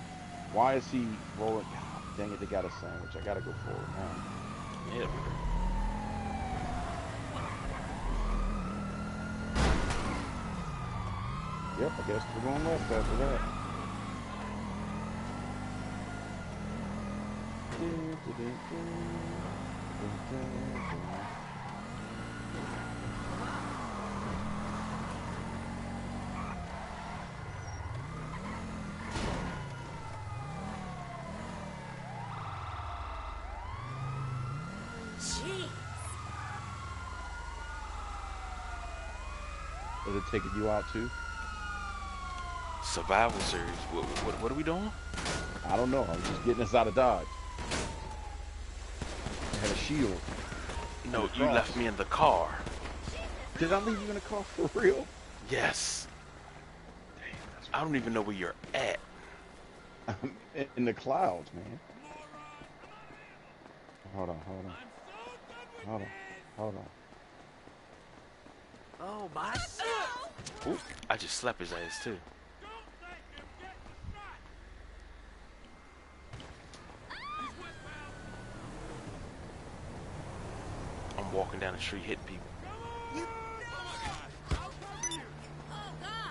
[SPEAKER 2] Why is he rolling? God, dang it, they got a sandwich. I gotta go forward now.
[SPEAKER 1] Yeah.
[SPEAKER 2] Yep, I guess we're going left after that.
[SPEAKER 3] Jeez.
[SPEAKER 2] Is it taking you out too?
[SPEAKER 1] Survival series. What are we doing?
[SPEAKER 2] I don't know. I'm just getting us out of Dodge. I had a shield.
[SPEAKER 1] No, you left me in the car.
[SPEAKER 2] Did I leave you in the car for real?
[SPEAKER 1] Yes. I don't even know where you're at.
[SPEAKER 2] I'm in the clouds, man. Hold on.
[SPEAKER 4] Oh, my.
[SPEAKER 1] Ooh, I just slapped his ass too. I'm walking down the street hitting people.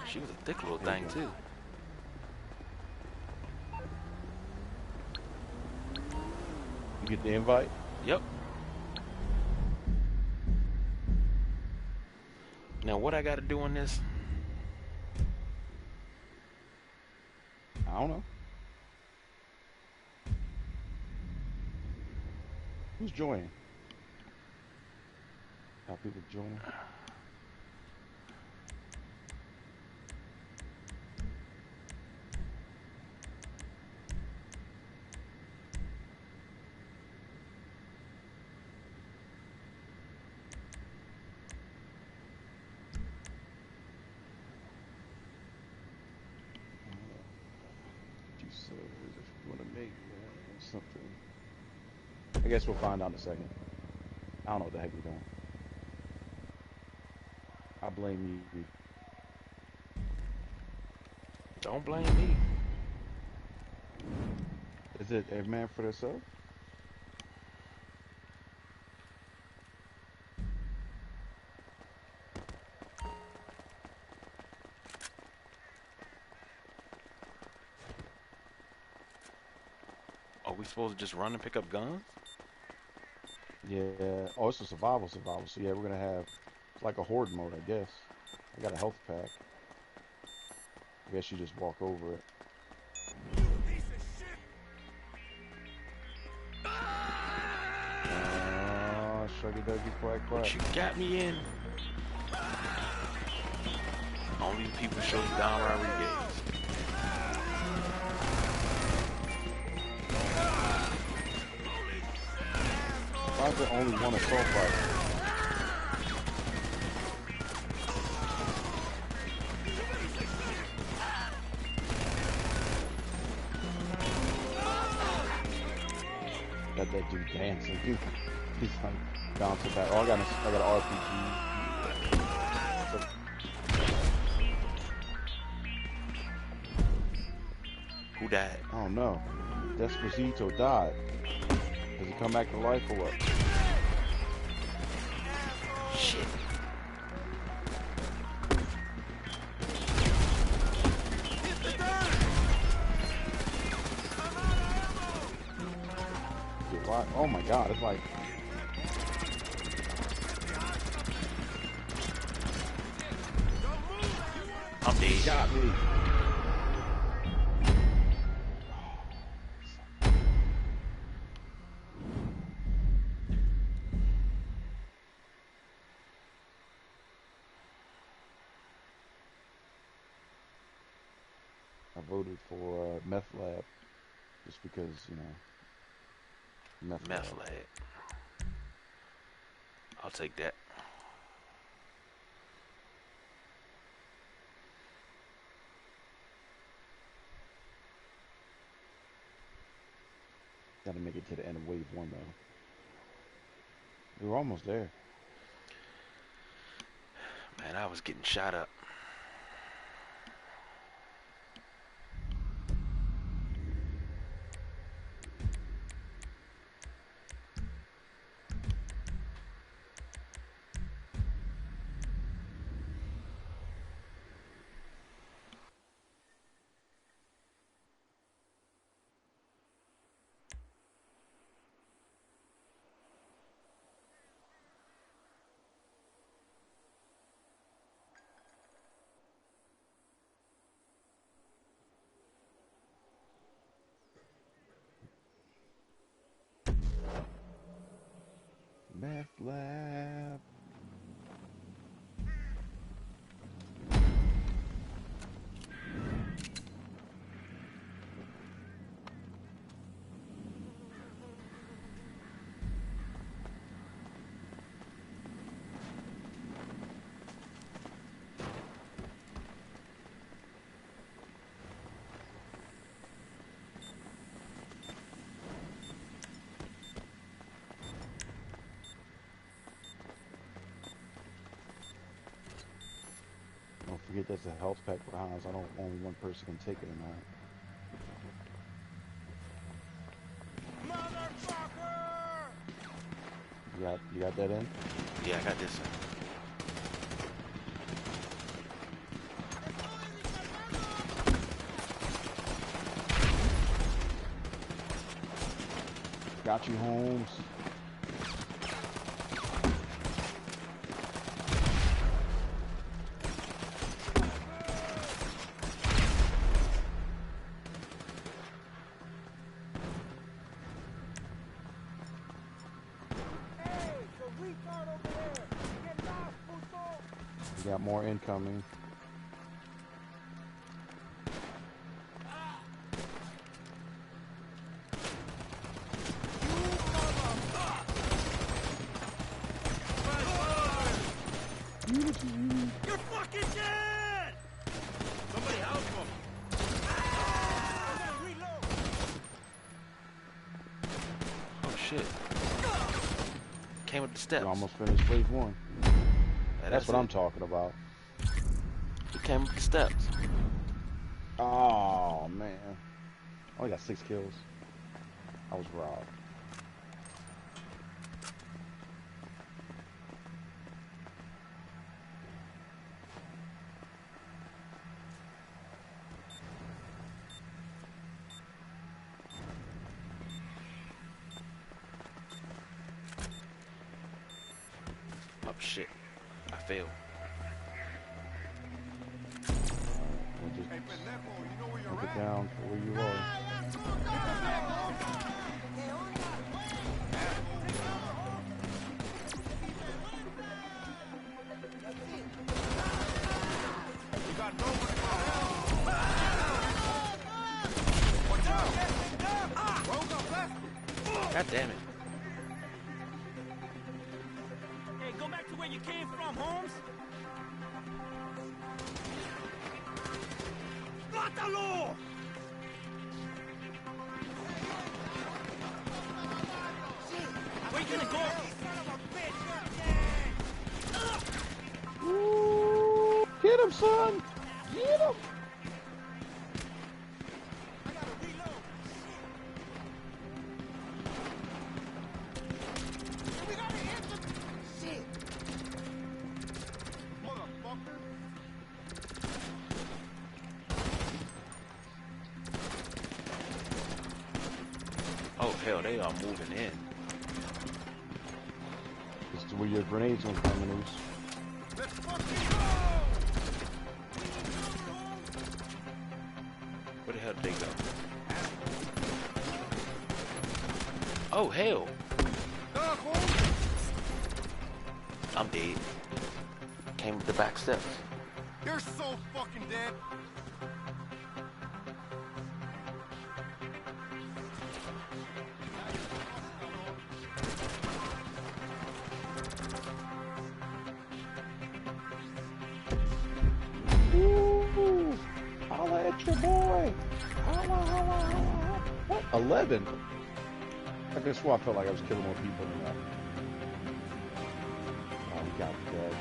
[SPEAKER 1] She was a thick little thing too.
[SPEAKER 2] You get the invite?
[SPEAKER 1] Yep. Now what I gotta do on this?
[SPEAKER 2] I don't know. Who's joining? How people joining? Something. I guess we'll find out in a second. I don't know what the heck we're doing. I blame you.
[SPEAKER 1] Don't blame me.
[SPEAKER 2] Is it a man for themselves?
[SPEAKER 1] Are we supposed to just run and pick up guns?
[SPEAKER 2] Yeah. Oh, it's a survival. So yeah, we're gonna have it's like a horde mode, I guess. I got a health pack. I guess you just walk over it. Shuggy Duggy Quack Quack.
[SPEAKER 1] What you got me in? Only people show you Don Rodriguez.
[SPEAKER 2] Why is there only one assault rifle? got that dude dancing. He's like bouncing back. Oh, I got an RPG.
[SPEAKER 1] Who died?
[SPEAKER 2] I don't know. Despacito died. Does he come back to life or what?
[SPEAKER 1] Shit.
[SPEAKER 2] Oh my god, it's like...
[SPEAKER 1] I'm dead.
[SPEAKER 2] He got me. I voted for Meth Lab just because, you know, Meth Lab.
[SPEAKER 1] I'll take that.
[SPEAKER 2] Gotta make it to the end of wave 1 though. We were almost there.
[SPEAKER 1] Man, I was getting shot up.
[SPEAKER 2] Meth Lab. Don't forget there's a health pack behind us. I don't only one person can take it or not.
[SPEAKER 4] Motherfucker!
[SPEAKER 2] You got that in?
[SPEAKER 1] Yeah, I got this one.
[SPEAKER 2] Got you, Holmes. We got more incoming.
[SPEAKER 4] You're fucking dead! Somebody help him!
[SPEAKER 1] Oh shit. Came up the steps.
[SPEAKER 2] We almost finished wave 1.
[SPEAKER 1] Yeah,
[SPEAKER 2] That's what I'm talking about.
[SPEAKER 1] He came up the steps.
[SPEAKER 2] Oh man. I only got 6 kills. I was robbed.
[SPEAKER 1] Oh shit. I failed.
[SPEAKER 2] We'll just look it down for where you are.
[SPEAKER 1] God damn it.
[SPEAKER 4] Hey, go back to where you came from, Holmes. Mátalo!
[SPEAKER 2] him, son! Get him!
[SPEAKER 1] Oh hell, they are moving in.
[SPEAKER 2] This is where your grenades will come in.
[SPEAKER 4] Let's fucking go!
[SPEAKER 1] Where the hell did they go? Oh hell! I'm dead. Came up the back steps.
[SPEAKER 4] You're so fucking dead.
[SPEAKER 2] Ooh, holla at your boy. Holla, holla, holla. What? 11? I guess I felt like I was killing more people than that. Oh, we got dead.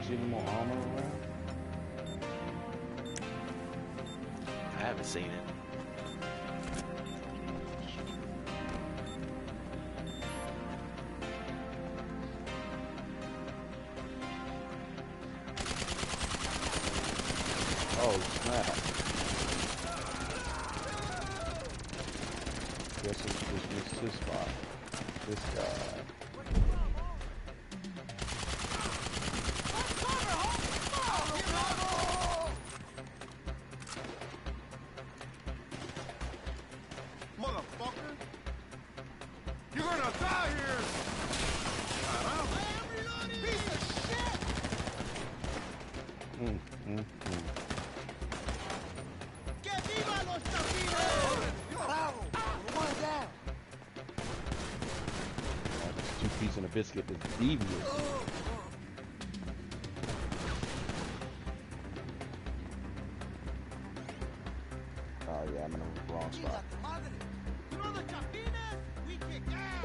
[SPEAKER 2] See any more armor around?
[SPEAKER 1] I haven't seen it.
[SPEAKER 2] Oh, snap. Guess it's just this spot. This guy.
[SPEAKER 4] Motherfucker! You're gonna die here! Piece of shit! ¡Que viva los chapines! Bravo! One down!
[SPEAKER 2] This 2 piece and a biscuit is devious. Oh yeah, I'm in the wrong spot.
[SPEAKER 4] You know the chapines? We kick ass!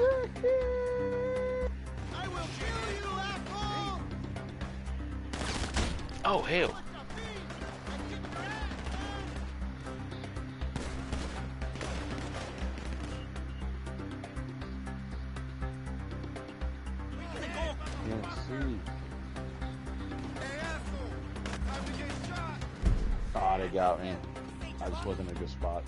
[SPEAKER 4] I will kill you, asshole!
[SPEAKER 1] Oh hell!
[SPEAKER 2] Can't see. Ah, they got me. I just wasn't in a good spot.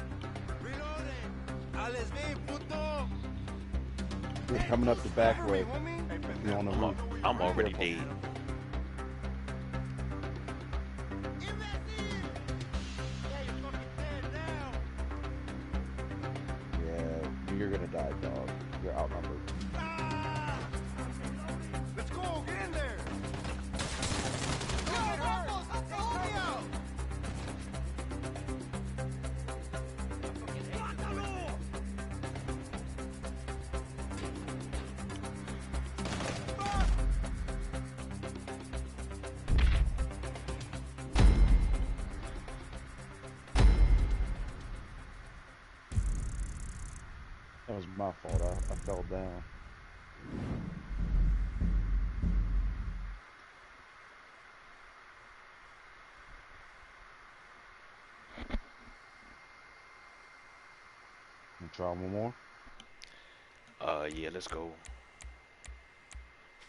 [SPEAKER 2] We're coming up the back way. You're on the roof.
[SPEAKER 1] I'm already dead.
[SPEAKER 2] Yeah, you're gonna die, dog. You're outnumbered.
[SPEAKER 4] Let's go, get in there! Go, Ramos, help me out!
[SPEAKER 2] That was my fault. I fell down. Try one more.
[SPEAKER 1] Yeah, let's go.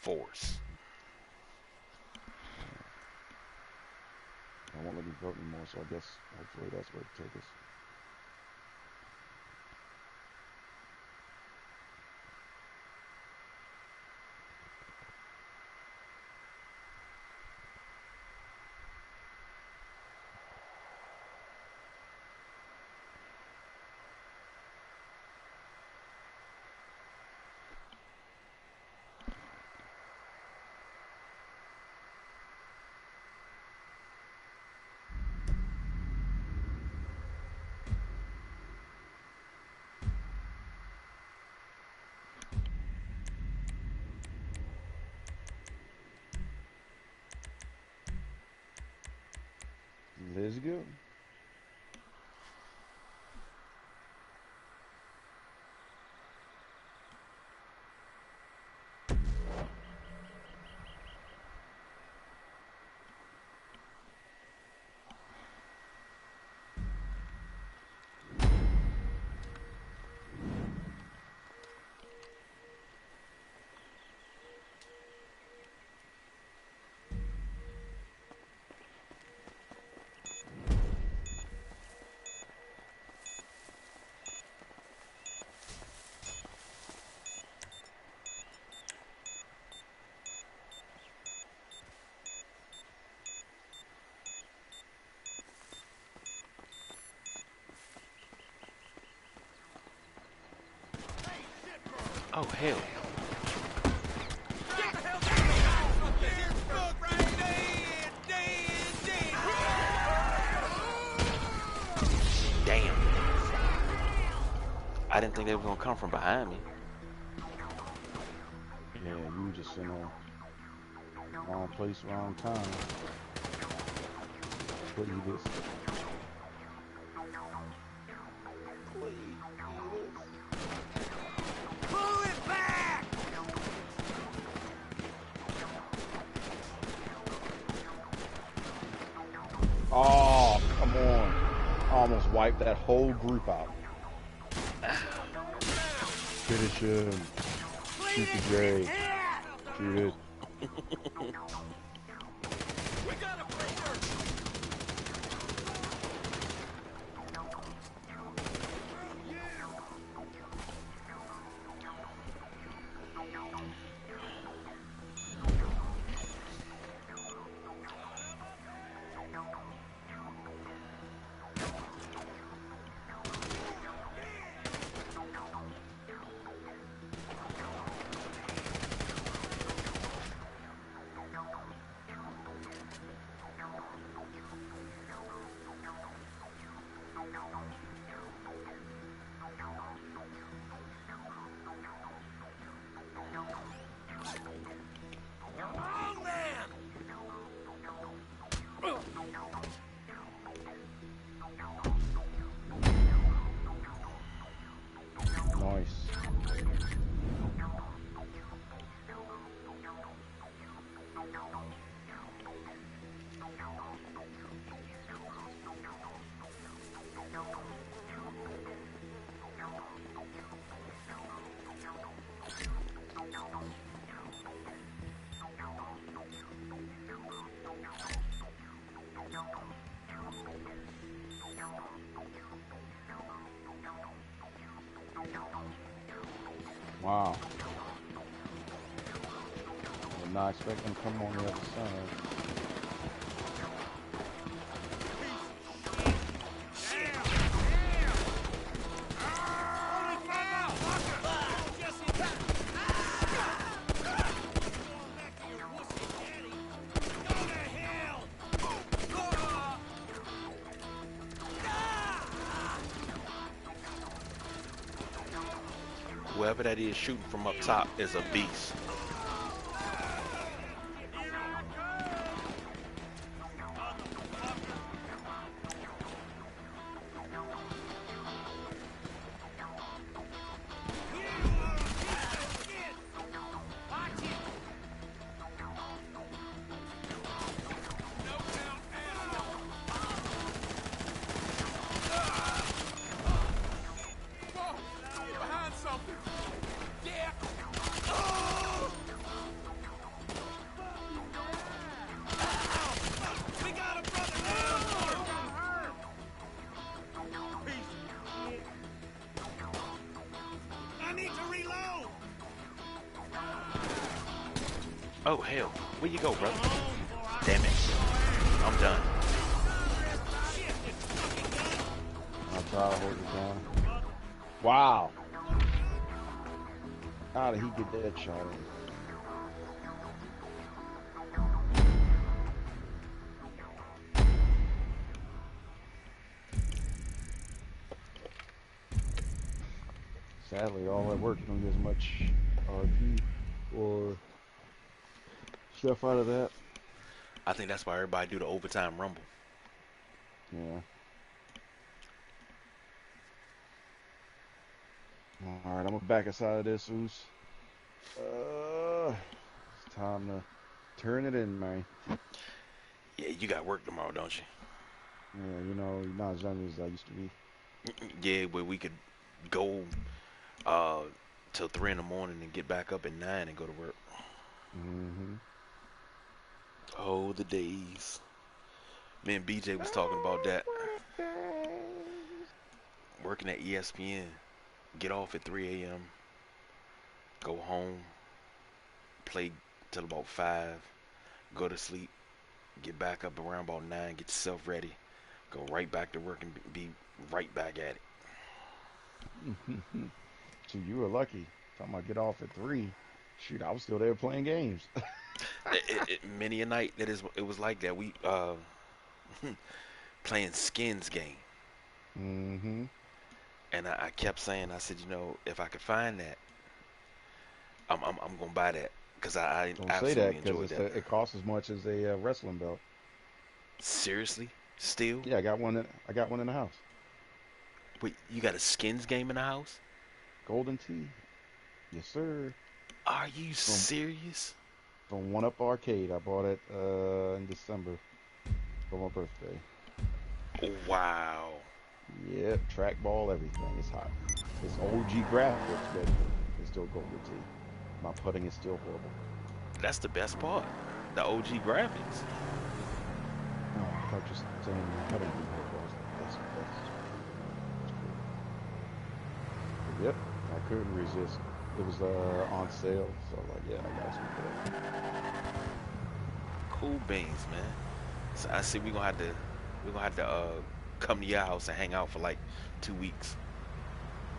[SPEAKER 1] Force.
[SPEAKER 2] I won't let me vote anymore, so I guess hopefully that's where it takes us. Let's go.
[SPEAKER 1] Oh, hell. Damn. I didn't think they were going to come from behind me.
[SPEAKER 2] Yeah, you were just in the wrong place, wrong time. What you just...
[SPEAKER 4] Pull it back!
[SPEAKER 2] Oh, come on. I almost wiped that whole group out. Finish him. Shoot the J. Shoot it.
[SPEAKER 4] We got a breaker!
[SPEAKER 2] Nice. Wow. Did not expect them to come on the other side.
[SPEAKER 1] Whoever that is shooting from up top is a beast. Oh, hell. Where you go, brother? Damn it. I'm done.
[SPEAKER 2] I'll try to hold it down. Wow. How did he get that shot in? Sadly, all that work don't get as much RP or stuff out of that.
[SPEAKER 1] I think that's why everybody do the overtime rumble.
[SPEAKER 2] Yeah. Alright, I'm gonna back us out of this, Oos. It's time to turn it in, man.
[SPEAKER 1] Yeah, you got work tomorrow, don't you?
[SPEAKER 2] Yeah, you know, you're not as young as I used to be.
[SPEAKER 1] Yeah, but we could go till 3 in the morning and get back up at 9 and go to work.
[SPEAKER 2] Mm-hmm.
[SPEAKER 1] Oh, the days. Me and BJ was talking about that. Working at ESPN. Get off at 3 a.m. Go home. Play till about 5. Go to sleep. Get back up around about 9. Get yourself ready. Go right back to work and be right back at it.
[SPEAKER 2] So you were lucky. Talking about get off at 3. Shoot, I was still there playing games.
[SPEAKER 1] Many a night it was like that. We playing skins game.
[SPEAKER 2] Mm-hmm.
[SPEAKER 1] And I kept saying, I said, if I could find that, I'm gonna buy that because I
[SPEAKER 2] Don't say
[SPEAKER 1] absolutely
[SPEAKER 2] that
[SPEAKER 1] enjoyed
[SPEAKER 2] because
[SPEAKER 1] that.
[SPEAKER 2] it costs as much as a wrestling belt.
[SPEAKER 1] Seriously, still?
[SPEAKER 2] Yeah, I got one in the house.
[SPEAKER 1] Wait, you got a skins game in the house?
[SPEAKER 2] Golden Tee. Yes, sir.
[SPEAKER 1] Are you serious?
[SPEAKER 2] From One Up Arcade. I bought it in December for my birthday.
[SPEAKER 1] Wow.
[SPEAKER 2] Yep, trackball, everything. It's hot. It's OG graphics, but it's still Golden Tee. My putting is still horrible.
[SPEAKER 1] That's the best part. The OG graphics.
[SPEAKER 2] Oh, I thought you were saying my putting was horrible. That's cool. But yep, I couldn't resist. It was on sale, so I'm like, yeah, I got some good.
[SPEAKER 1] Cool beans, man. So I see we're gonna have to come to your house and hang out for like 2 weeks.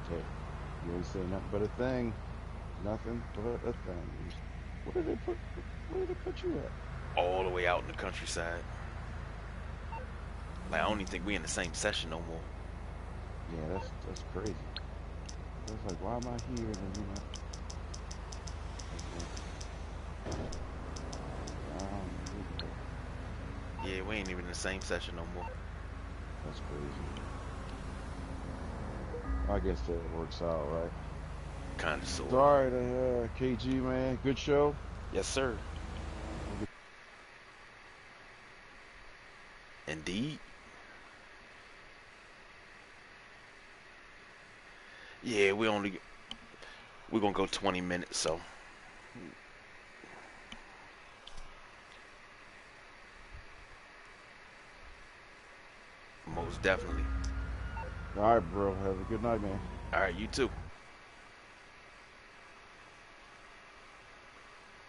[SPEAKER 2] Okay. You always say nothing but a thing. Nothing but a thing. Where did they put you at?
[SPEAKER 1] All the way out in the countryside. Like I don't even think we in the same session no more.
[SPEAKER 2] Yeah, that's crazy. I was like, why am I here? And then,
[SPEAKER 1] Yeah, we ain't even in the same session no more.
[SPEAKER 2] That's crazy. I guess that works out, right?
[SPEAKER 1] Kinda so.
[SPEAKER 2] All right, KG, man. Good show.
[SPEAKER 1] Yes, sir. Indeed. Yeah, we're gonna go 20 minutes, so. Most definitely.
[SPEAKER 2] All right, bro. Have a good night, man.
[SPEAKER 1] All right, you too.